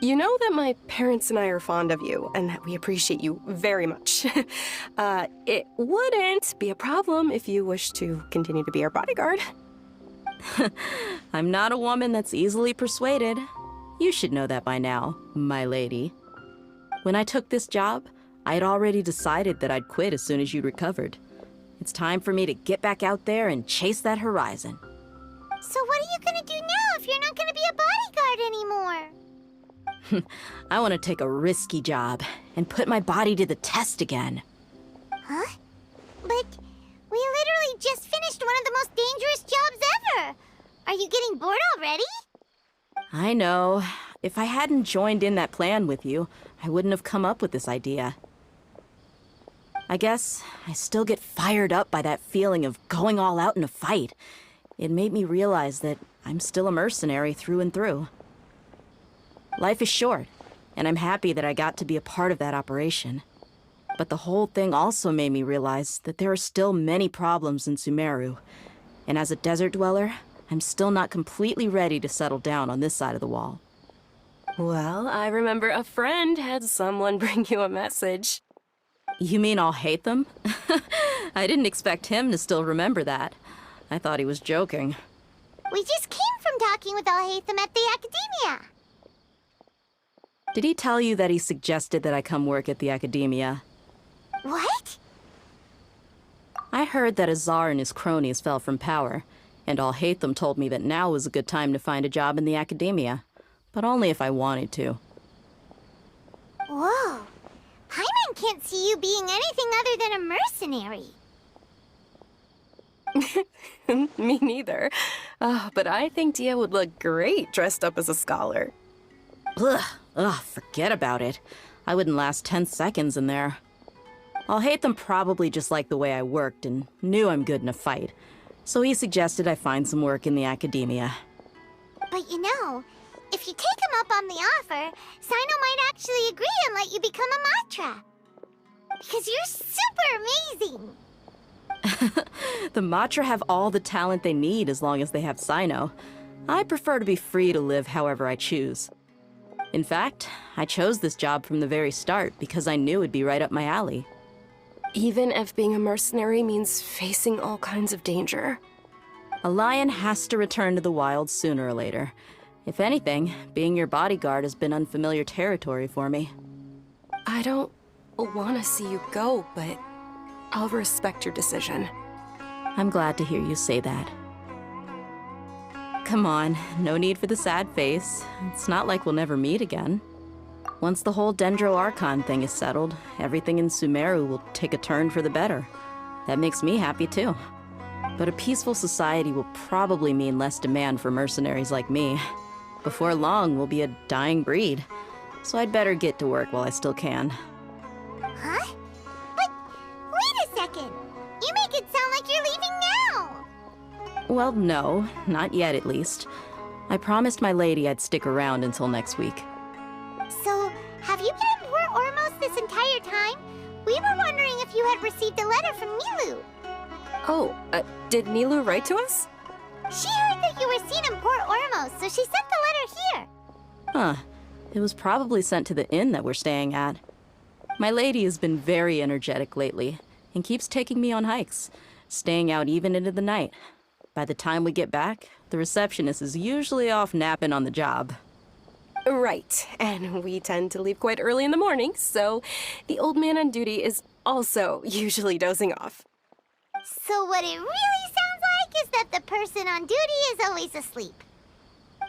You know that my parents and I are fond of you, and that we appreciate you very much. It wouldn't be a problem if you wish to continue to be our bodyguard. I'm not a woman that's easily persuaded. You should know that by now, my lady. When I took this job, I had already decided that I'd quit as soon as you recovered. It's time for me to get back out there and chase that horizon. So what are you gonna do now if you're not gonna be a bodyguard anymore? I want to take a risky job and put my body to the test again. Huh? But we literally just finished one of the most dangerous jobs ever! Are you getting bored already? I know. If I hadn't joined in that plan with you, I wouldn't have come up with this idea. I guess I still get fired up by that feeling of going all out in a fight. It made me realize that I'm still a mercenary through and through. Life is short, and I'm happy that I got to be a part of that operation. But the whole thing also made me realize that there are still many problems in Sumeru. And as a desert dweller, I'm still not completely ready to settle down on this side of the wall. Well, I remember a friend had someone bring you a message. You mean I'll hate them? I didn't expect him to still remember that. I thought he was joking. We just came from talking with Alhaitham at the Academia. Did he tell you that he suggested that I come work at the Academia? What? I heard that Azar and his cronies fell from power, and Alhaitham told me that now was a good time to find a job in the Academia, but only if I wanted to. Whoa. Paimon can't see you being anything other than a mercenary. Me neither. But I think Dia would look great dressed up as a scholar. Ugh, forget about it. I wouldn't last 10 seconds in there. Alhaitham probably just liked the way I worked and knew I'm good in a fight, so he suggested I find some work in the Academia. But you know, if you take him up on the offer, Sino might actually agree and let you become a Matra. Because you're super amazing! The Matra have all the talent they need as long as they have Sino. I prefer to be free to live however I choose. In fact, I chose this job from the very start because I knew it'd be right up my alley. Even if being a mercenary means facing all kinds of danger. A lion has to return to the wild sooner or later. If anything, being your bodyguard has been unfamiliar territory for me. I don't want to see you go, but I'll respect your decision. I'm glad to hear you say that. Come on, no need for the sad face. It's not like we'll never meet again. Once the whole Dendro Archon thing is settled, everything in Sumeru will take a turn for the better. That makes me happy too. But a peaceful society will probably mean less demand for mercenaries like me. Before long, we'll be a dying breed. So I'd better get to work while I still can. Huh? But wait a second! You make it sound like you're leaving now! Well, no, not yet at least. I promised my lady I'd stick around until next week. So, have you been in Port Ormos this entire time? We were wondering if you had received a letter from Nilu. Oh, did Nilu write to us? She heard that you were seen in Port Ormos, so she sent the letter here. Huh. It was probably sent to the inn that we're staying at. My lady has been very energetic lately and keeps taking me on hikes, staying out even into the night. By the time we get back, the receptionist is usually off napping on the job. Right, and we tend to leave quite early in the morning, so the old man on duty is also usually dozing off. So what it really sounds like is that the person on duty is always asleep.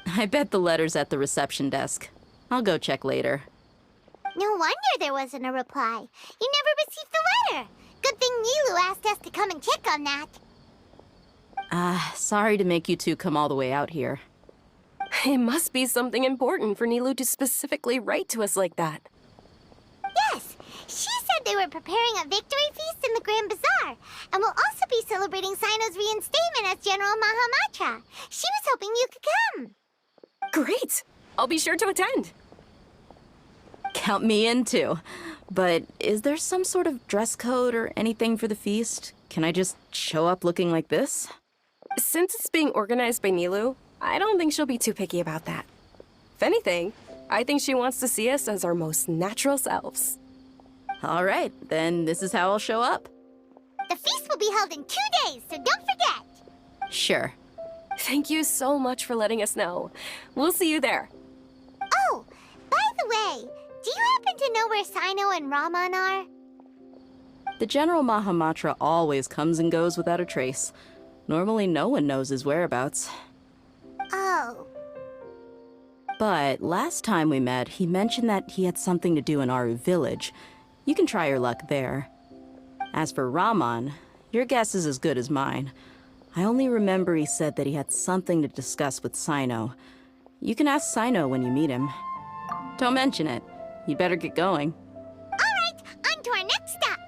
I bet the letter's at the reception desk. I'll go check later. No wonder there wasn't a reply. You never received the letter. Good thing Nilu asked us to come and check on that. Sorry to make you two come all the way out here. It must be something important for Nilou to specifically write to us like that. Yes, she said they were preparing a victory feast in the Grand Bazaar, and will also be celebrating Sino's reinstatement as General Mahamatra. She was hoping you could come. Great! I'll be sure to attend. Count me in too. But is there some sort of dress code or anything for the feast? Can I just show up looking like this? Since it's being organized by Nilou, I don't think she'll be too picky about that. If anything, I think she wants to see us as our most natural selves. All right, then this is how I'll show up. The feast will be held in 2 days, so don't forget. Sure. Thank you so much for letting us know. We'll see you there. Oh, by the way, do you happen to know where Sino and Raman are? The General Mahamatra always comes and goes without a trace. Normally no one knows his whereabouts. Oh. But last time we met, he mentioned that he had something to do in Aru village. You can try your luck there. As for Raman, your guess is as good as mine. I only remember he said that he had something to discuss with Sino. You can ask Sino when you meet him. Don't mention it. You'd better get going. All right, on to our next stop.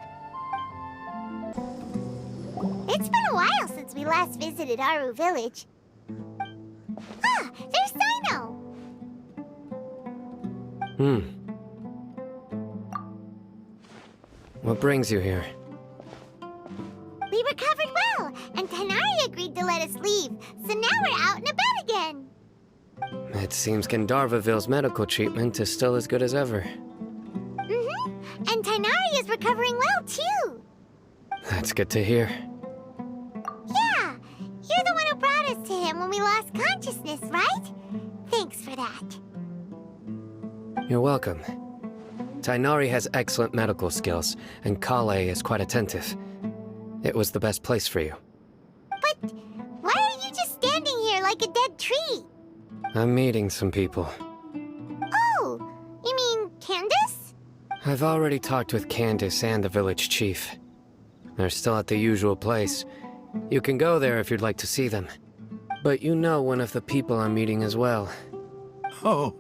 It's been a while since we last visited Aru village. Ah, there's Sino. What brings you here? We recovered well, and Tainari agreed to let us leave, so now we're out and about again. It seems Gandharvaville's medical treatment is still as good as ever. And Tainari is recovering well, too. That's good to hear. Yeah, you're the one who brought us to him when we lost consciousness, right? Thanks for that. You're welcome. Tainari has excellent medical skills, and Kale is quite attentive. It was the best place for you. But why are you just standing here like a dead tree? I'm meeting some people. Oh, you mean Candace? I've already talked with Candace and the village chief. They're still at the usual place. You can go there if you'd like to see them. But you know one of the people I'm meeting as well. Oh,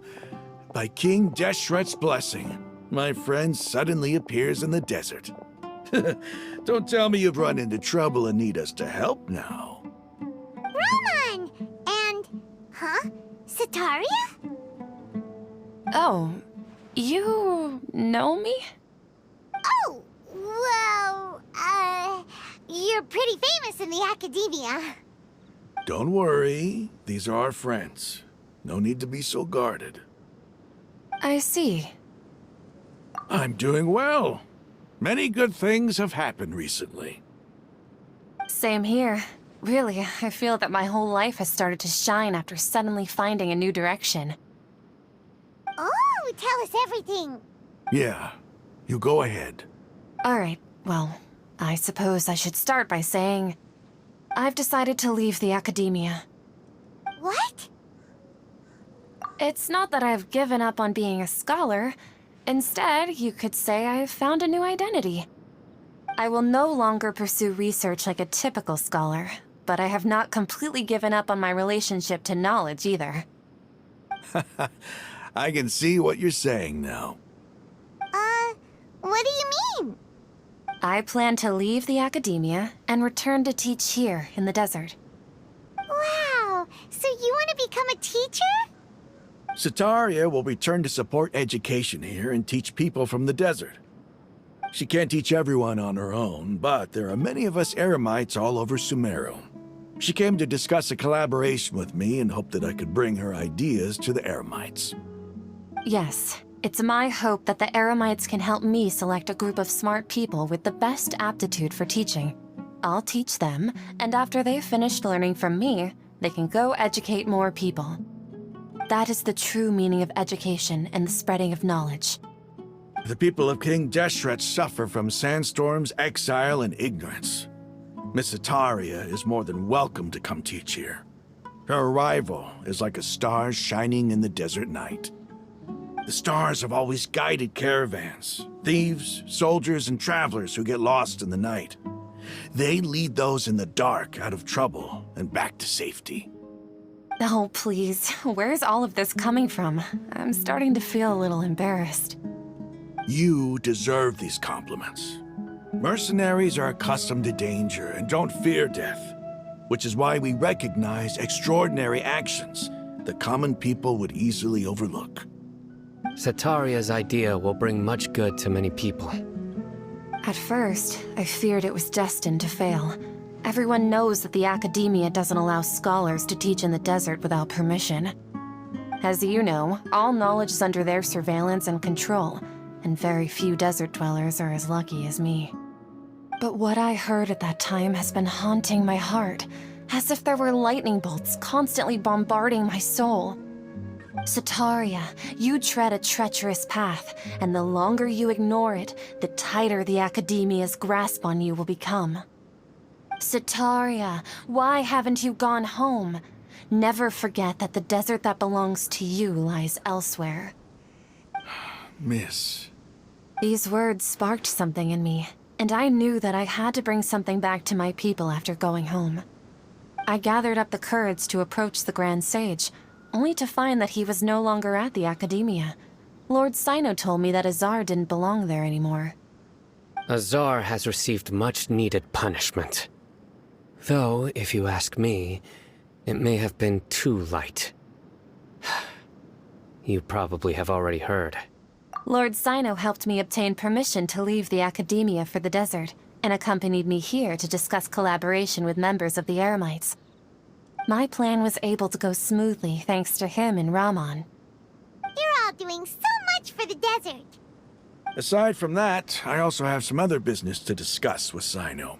by King Deshret's blessing, my friend suddenly appears in the desert. Don't tell me you've run into trouble and need us to help now. Raman! And... huh? Sataria? Oh, you know me? Oh, well, you're pretty famous in the academia. Don't worry, these are our friends. No need to be so guarded. I see. I'm doing well. Many good things have happened recently. Same here. Really, I feel that my whole life has started to shine after suddenly finding a new direction. Oh, tell us everything. Yeah, you go ahead. Alright, well, I suppose I should start by saying I've decided to leave the academia. What? It's not that I've given up on being a scholar. Instead, you could say I've found a new identity. I will no longer pursue research like a typical scholar, but I have not completely given up on my relationship to knowledge either. I can see what you're saying now. What do you mean? I plan to leave the academia and return to teach here in the desert. Wow, so you want to become a teacher? Sataria will return to support education here and teach people from the desert. She can't teach everyone on her own, but there are many of us Eremites all over Sumeru. She came to discuss a collaboration with me and hoped that I could bring her ideas to the Eremites. Yes, it's my hope that the Eremites can help me select a group of smart people with the best aptitude for teaching. I'll teach them, and after they've finished learning from me, they can go educate more people. That is the true meaning of education and the spreading of knowledge. The people of King Deshret suffer from sandstorms, exile, and ignorance. Miss Sataria is more than welcome to come teach here. Her arrival is like a star shining in the desert night. The stars have always guided caravans, thieves, soldiers, and travelers who get lost in the night. They lead those in the dark out of trouble and back to safety. Oh, please. Where's all of this coming from? I'm starting to feel a little embarrassed. You deserve these compliments. Mercenaries are accustomed to danger and don't fear death, which is why we recognize extraordinary actions that common people would easily overlook. Sataria's idea will bring much good to many people. At first, I feared it was destined to fail. Everyone knows that the Academia doesn't allow scholars to teach in the desert without permission. As you know, all knowledge is under their surveillance and control, and very few desert dwellers are as lucky as me. But what I heard at that time has been haunting my heart, as if there were lightning bolts constantly bombarding my soul. Sataria, you tread a treacherous path, and the longer you ignore it, the tighter the Academia's grasp on you will become. Sataria, why haven't you gone home? Never forget that the desert that belongs to you lies elsewhere. Miss. These words sparked something in me, and I knew that I had to bring something back to my people after going home. I gathered up the courage to approach the Grand Sage, only to find that he was no longer at the Academia. Lord Sino told me that Azar didn't belong there anymore. Azar has received much-needed punishment. Though, if you ask me, it may have been too light. You probably have already heard. Lord Sino helped me obtain permission to leave the Academia for the desert, and accompanied me here to discuss collaboration with members of the Eremites. My plan was able to go smoothly thanks to him and Rahman. You're all doing so much for the desert. Aside from that, I also have some other business to discuss with Sino.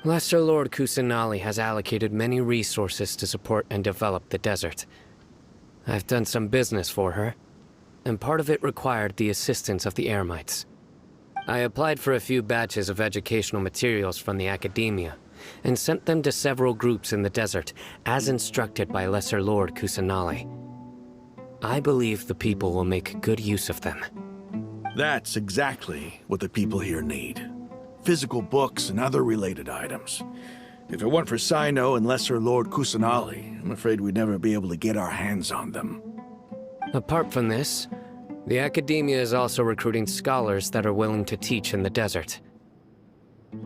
Lesser Lord Kusanali has allocated many resources to support and develop the desert. I've done some business for her, and part of it required the assistance of the Eremites. I applied for a few batches of educational materials from the Academia, and sent them to several groups in the desert, as instructed by Lesser Lord Kusanali. I believe the people will make good use of them. That's exactly what the people here need. Physical books and other related items. If it weren't for Sino and Lesser Lord Kusanali, I'm afraid we'd never be able to get our hands on them. Apart from this, the Academia is also recruiting scholars that are willing to teach in the desert.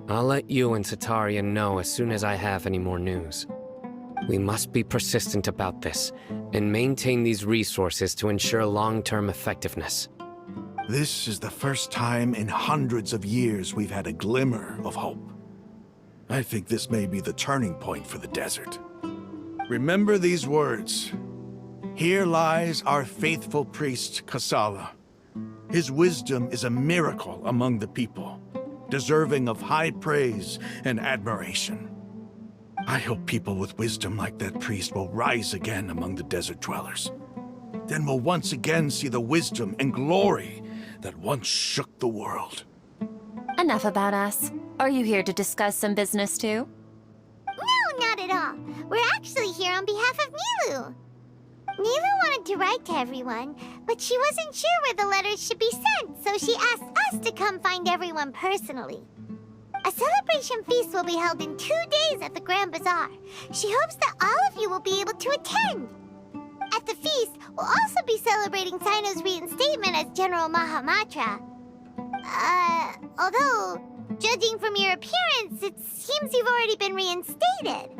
I'll let you and Sataria know as soon as I have any more news. We must be persistent about this, and maintain these resources to ensure long-term effectiveness. This is the first time in hundreds of years we've had a glimmer of hope. I think this may be the turning point for the desert. Remember these words. Here lies our faithful priest, Kasala. His wisdom is a miracle among the people, deserving of high praise and admiration. I hope people with wisdom like that priest will rise again among the desert dwellers. Then we'll once again see the wisdom and glory that once shook the world. Enough about us. Are you here to discuss some business too? No, not at all. We're actually here on behalf of Nilu. Nilu wanted to write to everyone, but she wasn't sure where the letters should be sent, so she asked us to come find everyone personally. A celebration feast will be held in 2 days at the Grand Bazaar. She hopes that all of you will be able to attend. At the feast, we'll also be celebrating Sino's reinstatement as General Mahamatra. Although, judging from your appearance, it seems you've already been reinstated.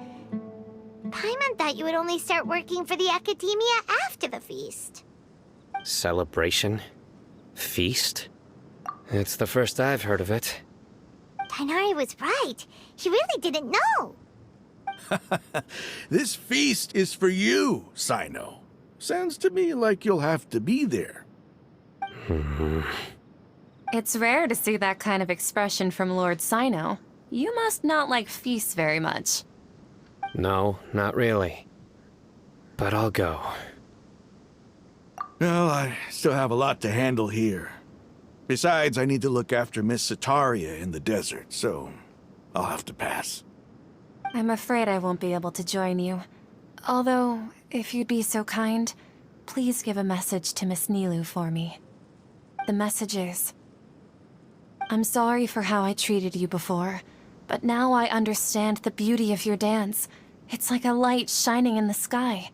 Paimon thought you would only start working for the Academia after the feast. Celebration? Feast? It's the first I've heard of it. Tainari was right. He really didn't know. This feast is for you, Sino. Sounds to me like you'll have to be there. It's rare to see that kind of expression from Lord Sino. You must not like feasts very much. No, not really. But I'll go. Well, I still have a lot to handle here. Besides, I need to look after Miss Sataria in the desert, so I'll have to pass. I'm afraid I won't be able to join you. Although, if you'd be so kind, please give a message to Miss Nilu for me. The message is, I'm sorry for how I treated you before, but now I understand the beauty of your dance. It's like a light shining in the sky.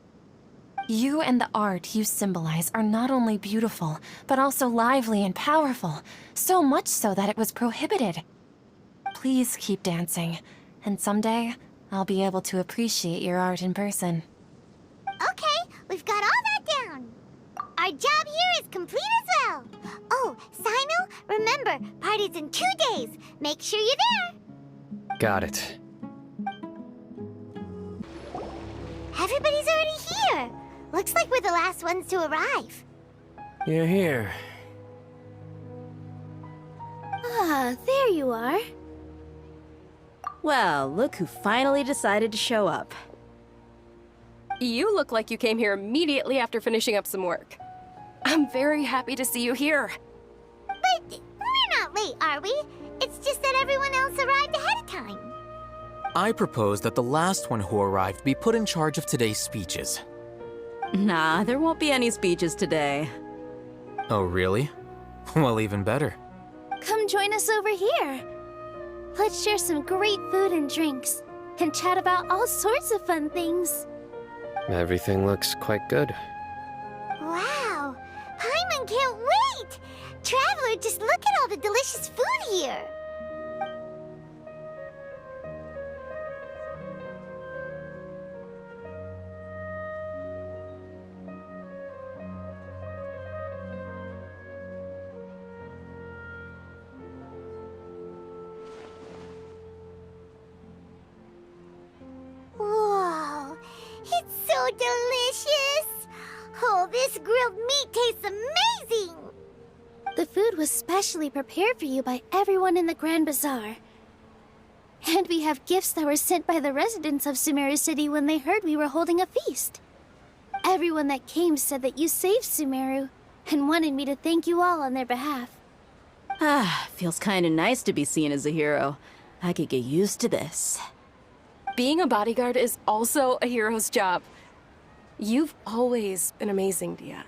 You and the art you symbolize are not only beautiful, but also lively and powerful, so much so that it was prohibited. Please keep dancing, and someday I'll be able to appreciate your art in person. Okay, we've got all that down. Our job here is complete as well. Oh, Sino, remember, party's in 2 days. Make sure you're there. Got it. Everybody's already here. Looks like we're the last ones to arrive. You're here. Ah, there you are. Well, look who finally decided to show up. You look like you came here immediately after finishing up some work. I'm very happy to see you here. But we're not late, are we? It's just that everyone else arrived ahead of time. I propose that the last one who arrived be put in charge of today's speeches. Nah, there won't be any speeches today. Oh, really? Well, even better. Come join us over here. Let's share some great food and drinks, and chat about all sorts of fun things. Everything looks quite good. Wow! Paimon can't wait! Traveler, just look at all the delicious food here! Whoa! It's so delicious! Oh, this grilled meat tastes amazing! The food was specially prepared for you by everyone in the Grand Bazaar. And we have gifts that were sent by the residents of Sumeru City when they heard we were holding a feast. Everyone that came said that you saved Sumeru, and wanted me to thank you all on their behalf. Ah, feels kinda nice to be seen as a hero. I could get used to this. Being a bodyguard is also a hero's job. You've always been amazing, Dia.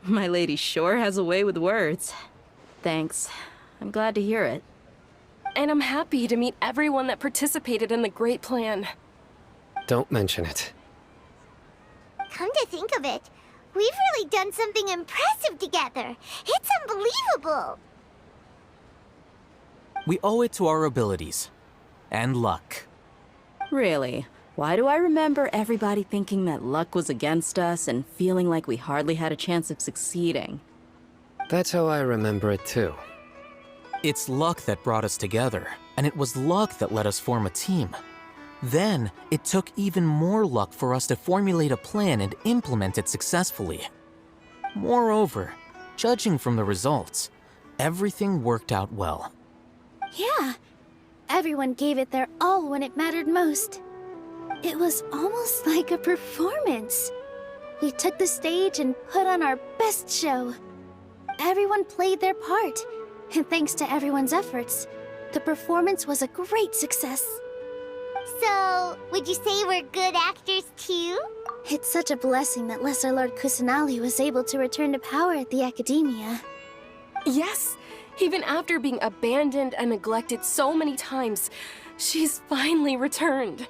My lady sure has a way with words. Thanks. I'm glad to hear it. And I'm happy to meet everyone that participated in the great plan. Don't mention it. Come to think of it, we've really done something impressive together. It's unbelievable. We owe it to our abilities. And luck. Really? Why do I remember everybody thinking that luck was against us and feeling like we hardly had a chance of succeeding? That's how I remember it too. It's luck that brought us together, and it was luck that let us form a team. Then, it took even more luck for us to formulate a plan and implement it successfully. Moreover, judging from the results, everything worked out well. Yeah, everyone gave it their all when it mattered most. It was almost like a performance. We took the stage and put on our best show. Everyone played their part, and thanks to everyone's efforts, the performance was a great success. So, would you say we're good actors too? It's such a blessing that Lesser Lord Kusanali was able to return to power at the Academia. Yes, even after being abandoned and neglected so many times, she's finally returned.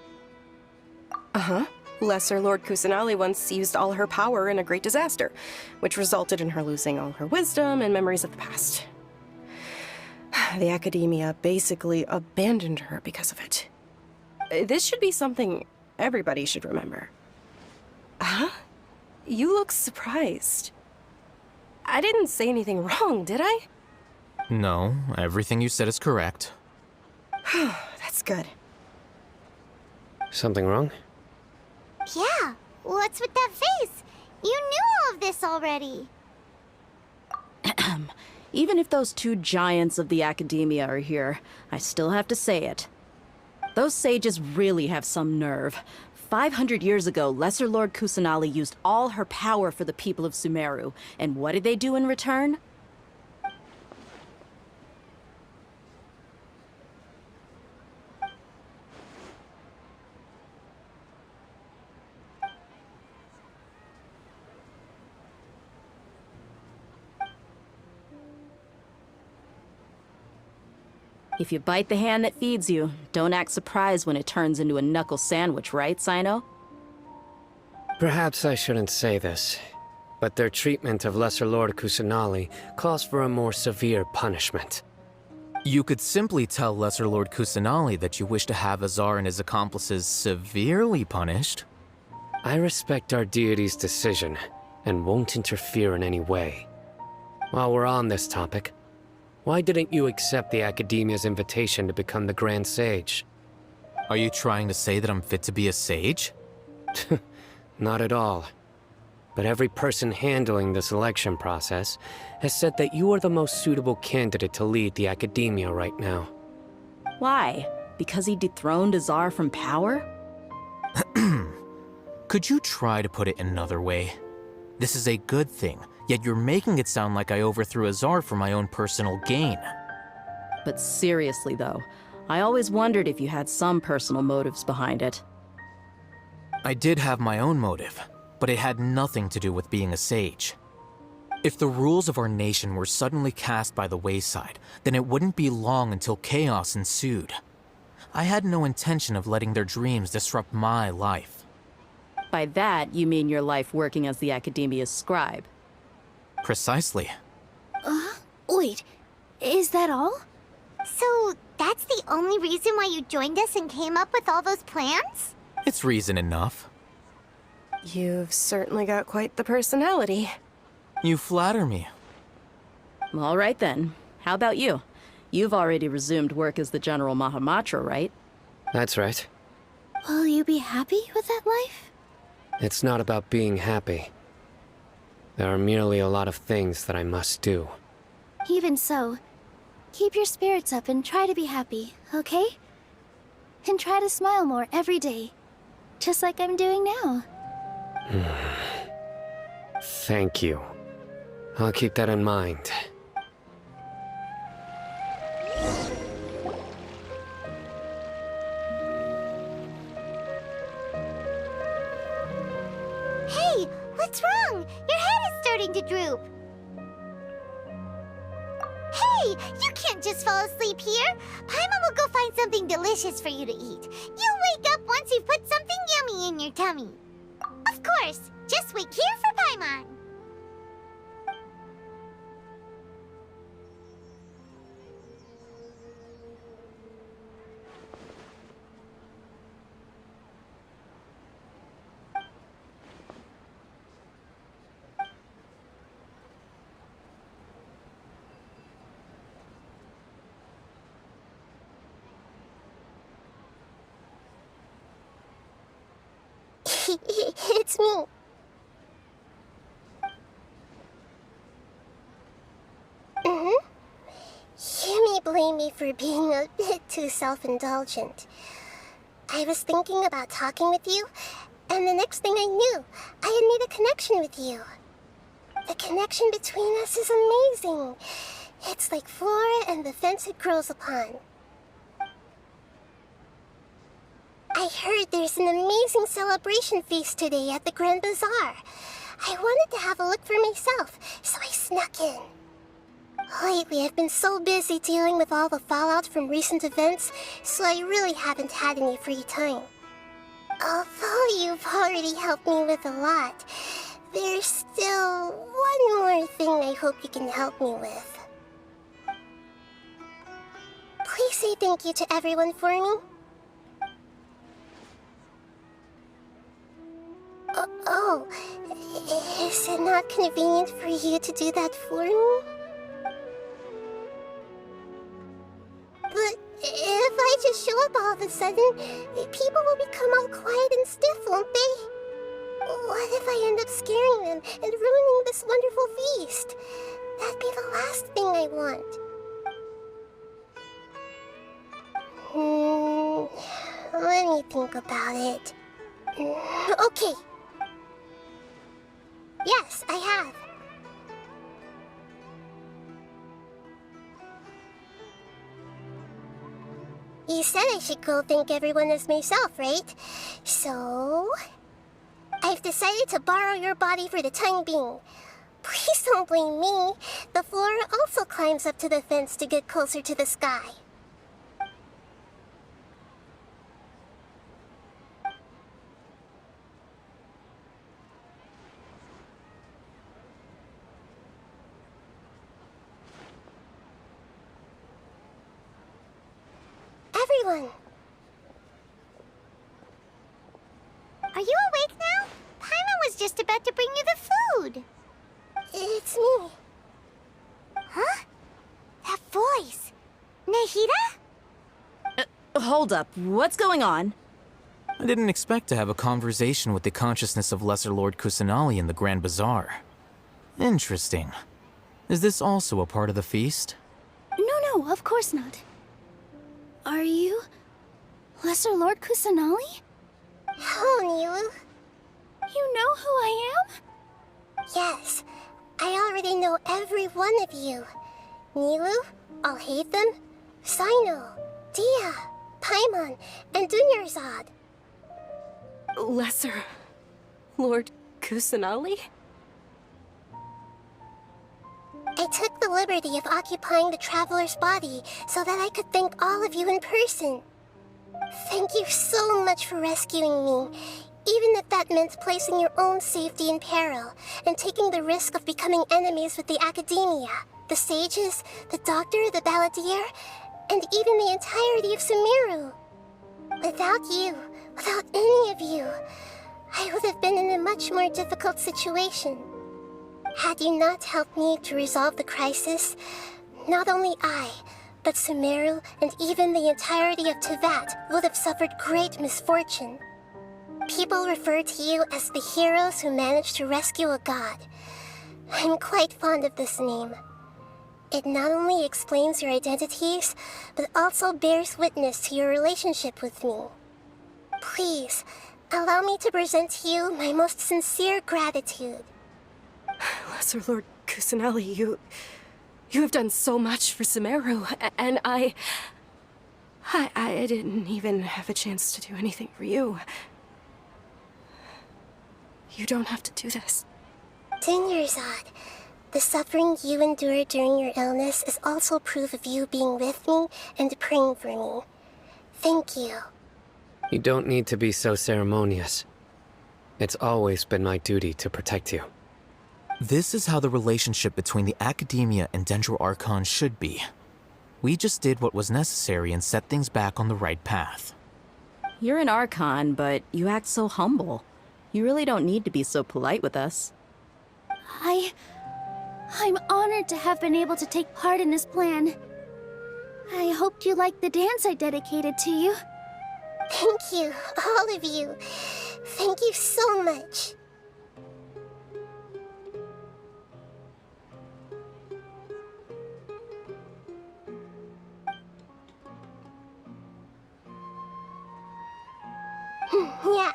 Uh-huh. Lesser Lord Kusanali once used all her power in a great disaster, which resulted in her losing all her wisdom and memories of the past. The Academia basically abandoned her because of it. This should be something everybody should remember. Huh? You look surprised. I didn't say anything wrong, did I? No, everything you said is correct. That's good. Something wrong? Yeah, what's with that face? You knew all of this already. Even if those two giants of the Academia are here, I still have to say it. Those sages really have some nerve. 500 years ago, Lesser Lord Kusanali used all her power for the people of Sumeru, and what did they do in return? If you bite the hand that feeds you, don't act surprised when it turns into a knuckle sandwich, right, Sino? Perhaps I shouldn't say this, but their treatment of Lesser Lord Kusanali calls for a more severe punishment. You could simply tell Lesser Lord Kusanali that you wish to have Azar and his accomplices severely punished. I respect our deity's decision, and won't interfere in any way. While we're on this topic, why didn't you accept the Academia's invitation to become the Grand Sage? Are you trying to say that I'm fit to be a sage? Not at all. But every person handling the selection process has said that you are the most suitable candidate to lead the Academia right now. Why? Because he dethroned Azar from power? Could you try to put it another way? This is a good thing, yet you're making it sound like I overthrew Azar for my own personal gain. But seriously though, I always wondered if you had some personal motives behind it. I did have my own motive, but it had nothing to do with being a sage. If the rules of our nation were suddenly cast by the wayside, then it wouldn't be long until chaos ensued. I had no intention of letting their dreams disrupt my life. By that, you mean your life working as the Academia's scribe? Precisely. Wait, is that all? So, that's the only reason why you joined us and came up with all those plans? It's reason enough. You've certainly got quite the personality. You flatter me. All right then. How about you? You've already resumed work as the General Mahamatra, right? That's right. Will you be happy with that life? It's not about being happy. There are merely a lot of things that I must do. Even so, keep your spirits up and try to be happy, okay? And try to smile more every day, just like I'm doing now. Thank you. I'll keep that in mind. Hey, what's wrong? Your head is starting to droop. Hey, you can't just fall asleep here. Paimon will go find something delicious for you to eat. You'll wake up once you've put something yummy in your tummy. Of course, just wait here for Paimon. It's me. You may blame me for being a bit too self-indulgent. I was thinking about talking with you, and the next thing I knew, I had made a connection with you. The connection between us is amazing. It's like flora and the fence it grows upon. I heard there's an amazing celebration feast today at the Grand Bazaar. I wanted to have a look for myself, so I snuck in. Lately, I've been so busy dealing with all the fallout from recent events, so I really haven't had any free time. Although you've already helped me with a lot, there's still one more thing I hope you can help me with. Please say thank you to everyone for me. Oh, is it not convenient for you to do that for me? But if I just show up all of a sudden, people will become all quiet and stiff, won't they? What if I end up scaring them and ruining this wonderful feast? That'd be the last thing I want. Let me think about it. Okay. Yes, I have. You said I should go thank everyone as myself, right? So, I've decided to borrow your body for the time being. Please don't blame me. The flora also climbs up to the fence to get closer to the sky. everyone! Are you awake now? Paimon was just about to bring you the food. It's me. Huh? That voice. Nahida? Hold up, what's going on? I didn't expect to have a conversation with the consciousness of Lesser Lord Kusanali in the Grand Bazaar. Interesting. Is this also a part of the feast? No, of course not. Are you Lesser Lord Kusanali? Hello, Nilu. You know who I am? Yes, I already know every one of you. Nilu, Alhaitham, Sino, Dia, Paimon, and Dunyarzad. Lesser Lord Kusanali? I took the liberty of occupying the Traveler's body so that I could thank all of you in person. Thank you so much for rescuing me, even if that meant placing your own safety in peril and taking the risk of becoming enemies with the Academia, the sages, the doctor, the balladeer, and even the entirety of Sumeru. Without you, without any of you, I would have been in a much more difficult situation. Had you not helped me to resolve the crisis, not only I, but Sumeru and even the entirety of Tevat would have suffered great misfortune. People refer to you as the heroes who managed to rescue a god. I'm quite fond of this name. It not only explains your identities, but also bears witness to your relationship with me. Please, allow me to present to you my most sincere gratitude. Lesser Lord Kusanali, you have done so much for Sumeru, and I didn't even have a chance to do anything for you. You don't have to do this. Dunyarzad, the suffering you endured during your illness is also proof of you being with me and praying for me. Thank you. You don't need to be so ceremonious. It's always been my duty to protect you. This is how the relationship between the Academia and Dendro Archon should be. We just did what was necessary and set things back on the right path. You're an Archon, but you act so humble. You really don't need to be so polite with us. I'm honored to have been able to take part in this plan. I hoped you liked the dance I dedicated to you. Thank you, all of you. Thank you so much. Yeah.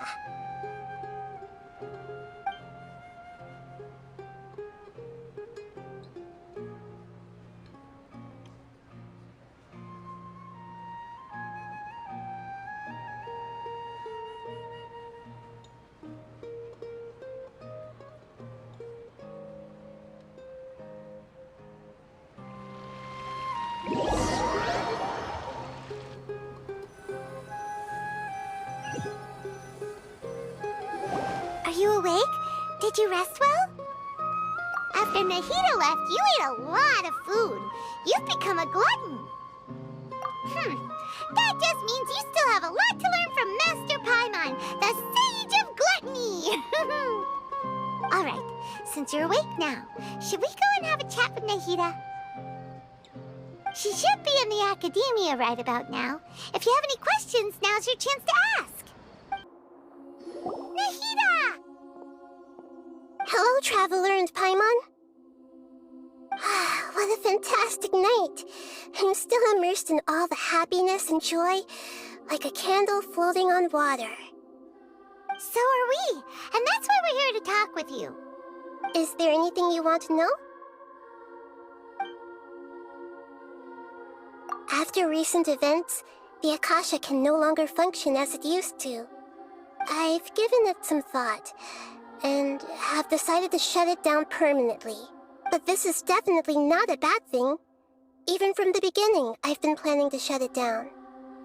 Are you awake? Did you rest well? After Nahida left, you ate a lot of food. You've become a glutton. That just means you still have a lot to learn from Master Paimon, the Sage of Gluttony. All right, since you're awake now, should we go and have a chat with Nahida? She should be in the Academia right about now. If you have any questions, now's your chance to ask. Nahida! Hello, Traveler and Paimon. What a fantastic night. I'm still immersed in all the happiness and joy, like a candle floating on water. So are we, and that's why we're here to talk with you. Is there anything you want to know? After recent events, the Akasha can no longer function as it used to. I've given it some thought, and have decided to shut it down permanently. But this is definitely not a bad thing. Even from the beginning, I've been planning to shut it down.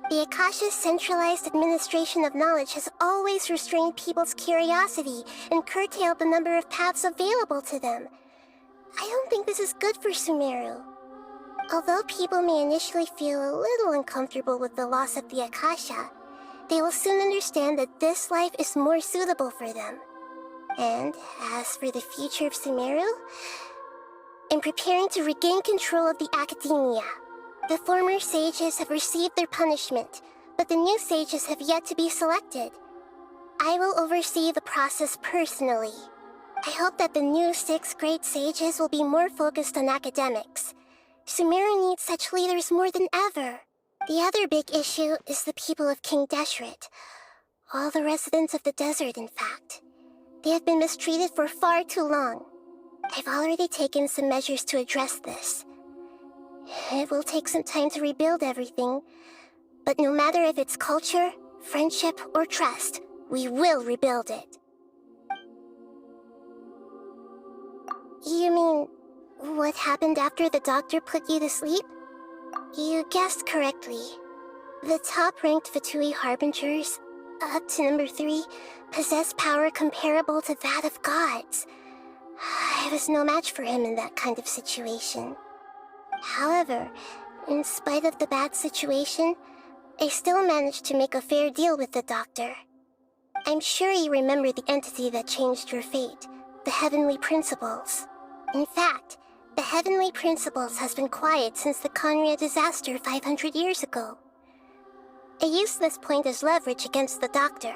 The Akasha's centralized administration of knowledge has always restrained people's curiosity and curtailed the number of paths available to them. I don't think this is good for Sumeru. Although people may initially feel a little uncomfortable with the loss of the Akasha, they will soon understand that this life is more suitable for them. And as for the future of Sumeru, I'm preparing to regain control of the academia. The former sages have received their punishment, but the new sages have yet to be selected. I will oversee the process personally. I hope that the new 6th grade sages will be more focused on academics. Sumeru needs such leaders more than ever. The other big issue is the people of King Deshret. All the residents of the desert, in fact. They have been mistreated for far too long. I've already taken some measures to address this. It will take some time to rebuild everything, but no matter if it's culture, friendship, or trust, we will rebuild it. You mean, what happened after the doctor put you to sleep? You guessed correctly. The top-ranked Fatui Harbingers, up to number 3, possess power comparable to that of gods. I was no match for him in that kind of situation. However, in spite of the bad situation, I still managed to make a fair deal with the doctor. I'm sure you remember the entity that changed your fate, the Heavenly Principles. In fact, the Heavenly Principles has been quiet since the Conria disaster 500 years ago. I used this point as leverage against the doctor.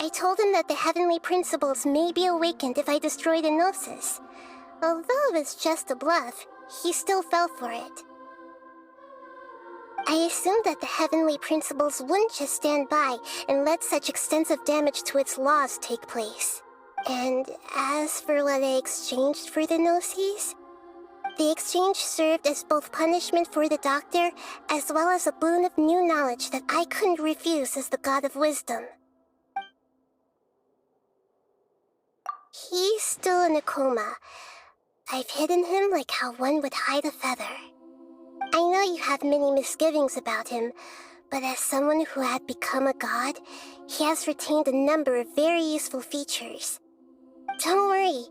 I told him that the Heavenly Principles may be awakened if I destroyed Enosis. Although it's just a bluff, he still fell for it. I assumed that the Heavenly Principles wouldn't just stand by and let such extensive damage to its laws take place. And as for what I exchanged for the Gnosis, the exchange served as both punishment for the doctor, as well as a boon of new knowledge that I couldn't refuse as the God of Wisdom. He's still in a coma. I've hidden him like how one would hide a feather. I know you have many misgivings about him, but as someone who had become a god, he has retained a number of very useful features. Don't worry,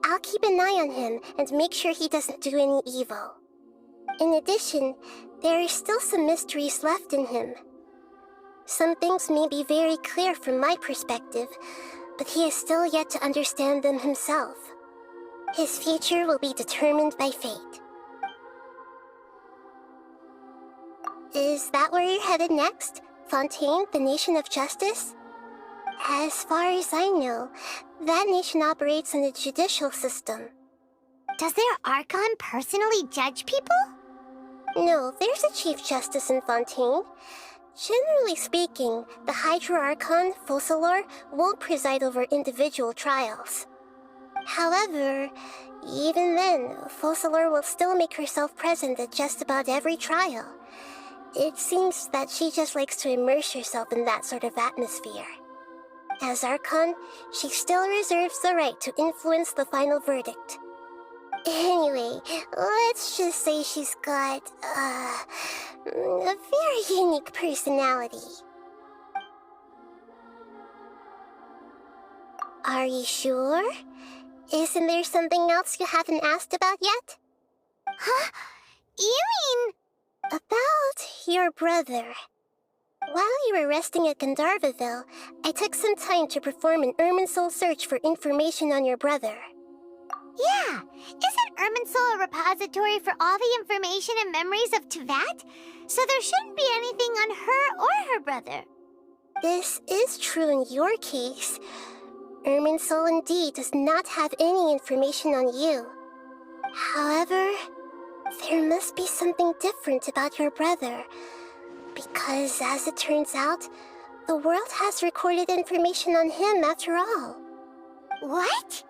I'll keep an eye on him and make sure he doesn't do any evil. In addition, there are still some mysteries left in him. Some things may be very clear from my perspective, but he is still yet to understand them himself. His future will be determined by fate. Is that where you're headed next? Fontaine, the Nation of Justice? As far as I know, that nation operates in a judicial system. Does their Archon personally judge people? No, there's a Chief Justice in Fontaine. Generally speaking, the Hydra Archon, Focalor, won't preside over individual trials. However, even then, Focalor will still make herself present at just about every trial. It seems that she just likes to immerse herself in that sort of atmosphere. As Archon, she still reserves the right to influence the final verdict. Anyway, let's just say she's got, a very unique personality. Are you sure? Isn't there something else you haven't asked about yet? Huh? You mean... About your brother. While you were resting at Gandharvaville, I took some time to perform an Irminsul search for information on your brother. Yeah, isn't Irminsul a repository for all the information and memories of Tevat? So there shouldn't be anything on her or her brother. This is true in your case. Irminsul indeed does not have any information on you. However, there must be something different about your brother. Because, as it turns out, the world has recorded information on him after all. What?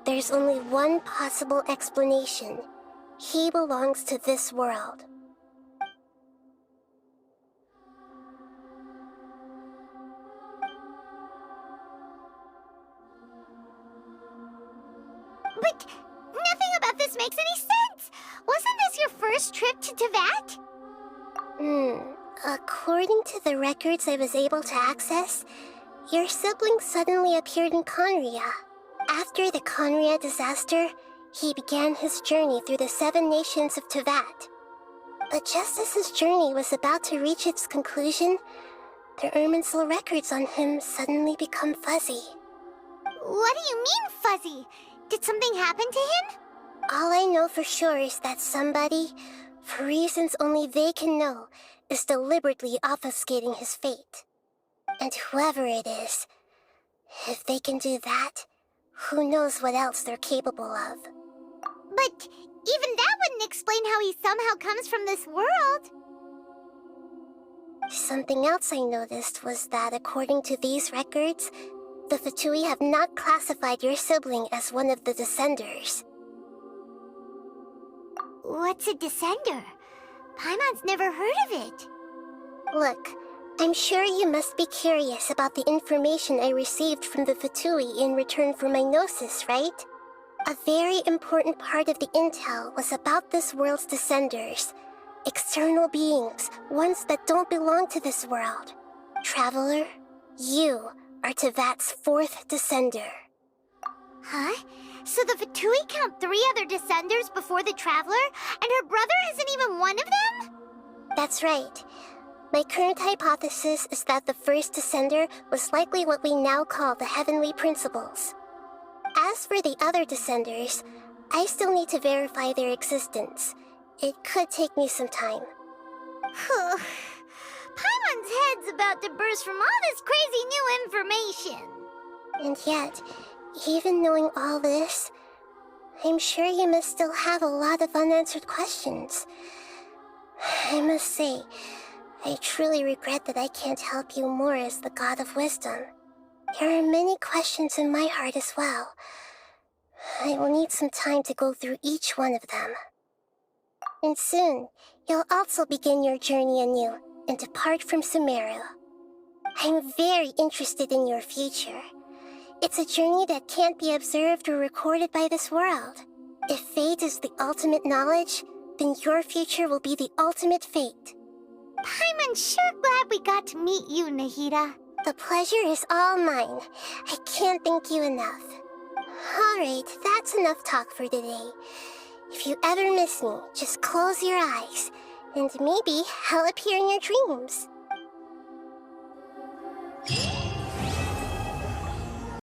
There's only one possible explanation. He belongs to this world. But nothing about this makes any sense! Wasn't this your first trip to Tevat? According to the records I was able to access, your sibling suddenly appeared in Conria. After the Conria disaster, he began his journey through the 7 nations of Tevat. But just as his journey was about to reach its conclusion, the Irminsul records on him suddenly become fuzzy. What do you mean, fuzzy? Did something happen to him? All I know for sure is that somebody, for reasons only they can know, is deliberately obfuscating his fate. And whoever it is, if they can do that, who knows what else they're capable of. But even that wouldn't explain how he somehow comes from this world. Something else I noticed was that according to these records, the Fatui have not classified your sibling as one of the Descenders. What's a Descender? Paimon's never heard of it. Look, I'm sure you must be curious about the information I received from the Fatui in return for my gnosis, right? A very important part of the intel was about this world's Descenders. External beings, ones that don't belong to this world. Traveler, you are Tevat's 4th Descender. Huh? So the Fatui count 3 other Descenders before the Traveler, and her brother isn't even one of them? That's right. My current hypothesis is that the first Descender was likely what we now call the Heavenly Principles. As for the other Descenders, I still need to verify their existence. It could take me some time. Paimon's head's about to burst from all this crazy new information. And yet, even knowing all this, I'm sure you must still have a lot of unanswered questions. I must say, I truly regret that I can't help you more as the God of Wisdom. There are many questions in my heart as well. I will need some time to go through each one of them. And soon, you'll also begin your journey anew and depart from Sumeru. I'm very interested in your future. It's a journey that can't be observed or recorded by this world. If fate is the ultimate knowledge, then your future will be the ultimate fate. Paimon's sure glad we got to meet you, Nahida. The pleasure is all mine. I can't thank you enough. Alright, that's enough talk for today. If you ever miss me, just close your eyes, and maybe I'll appear in your dreams.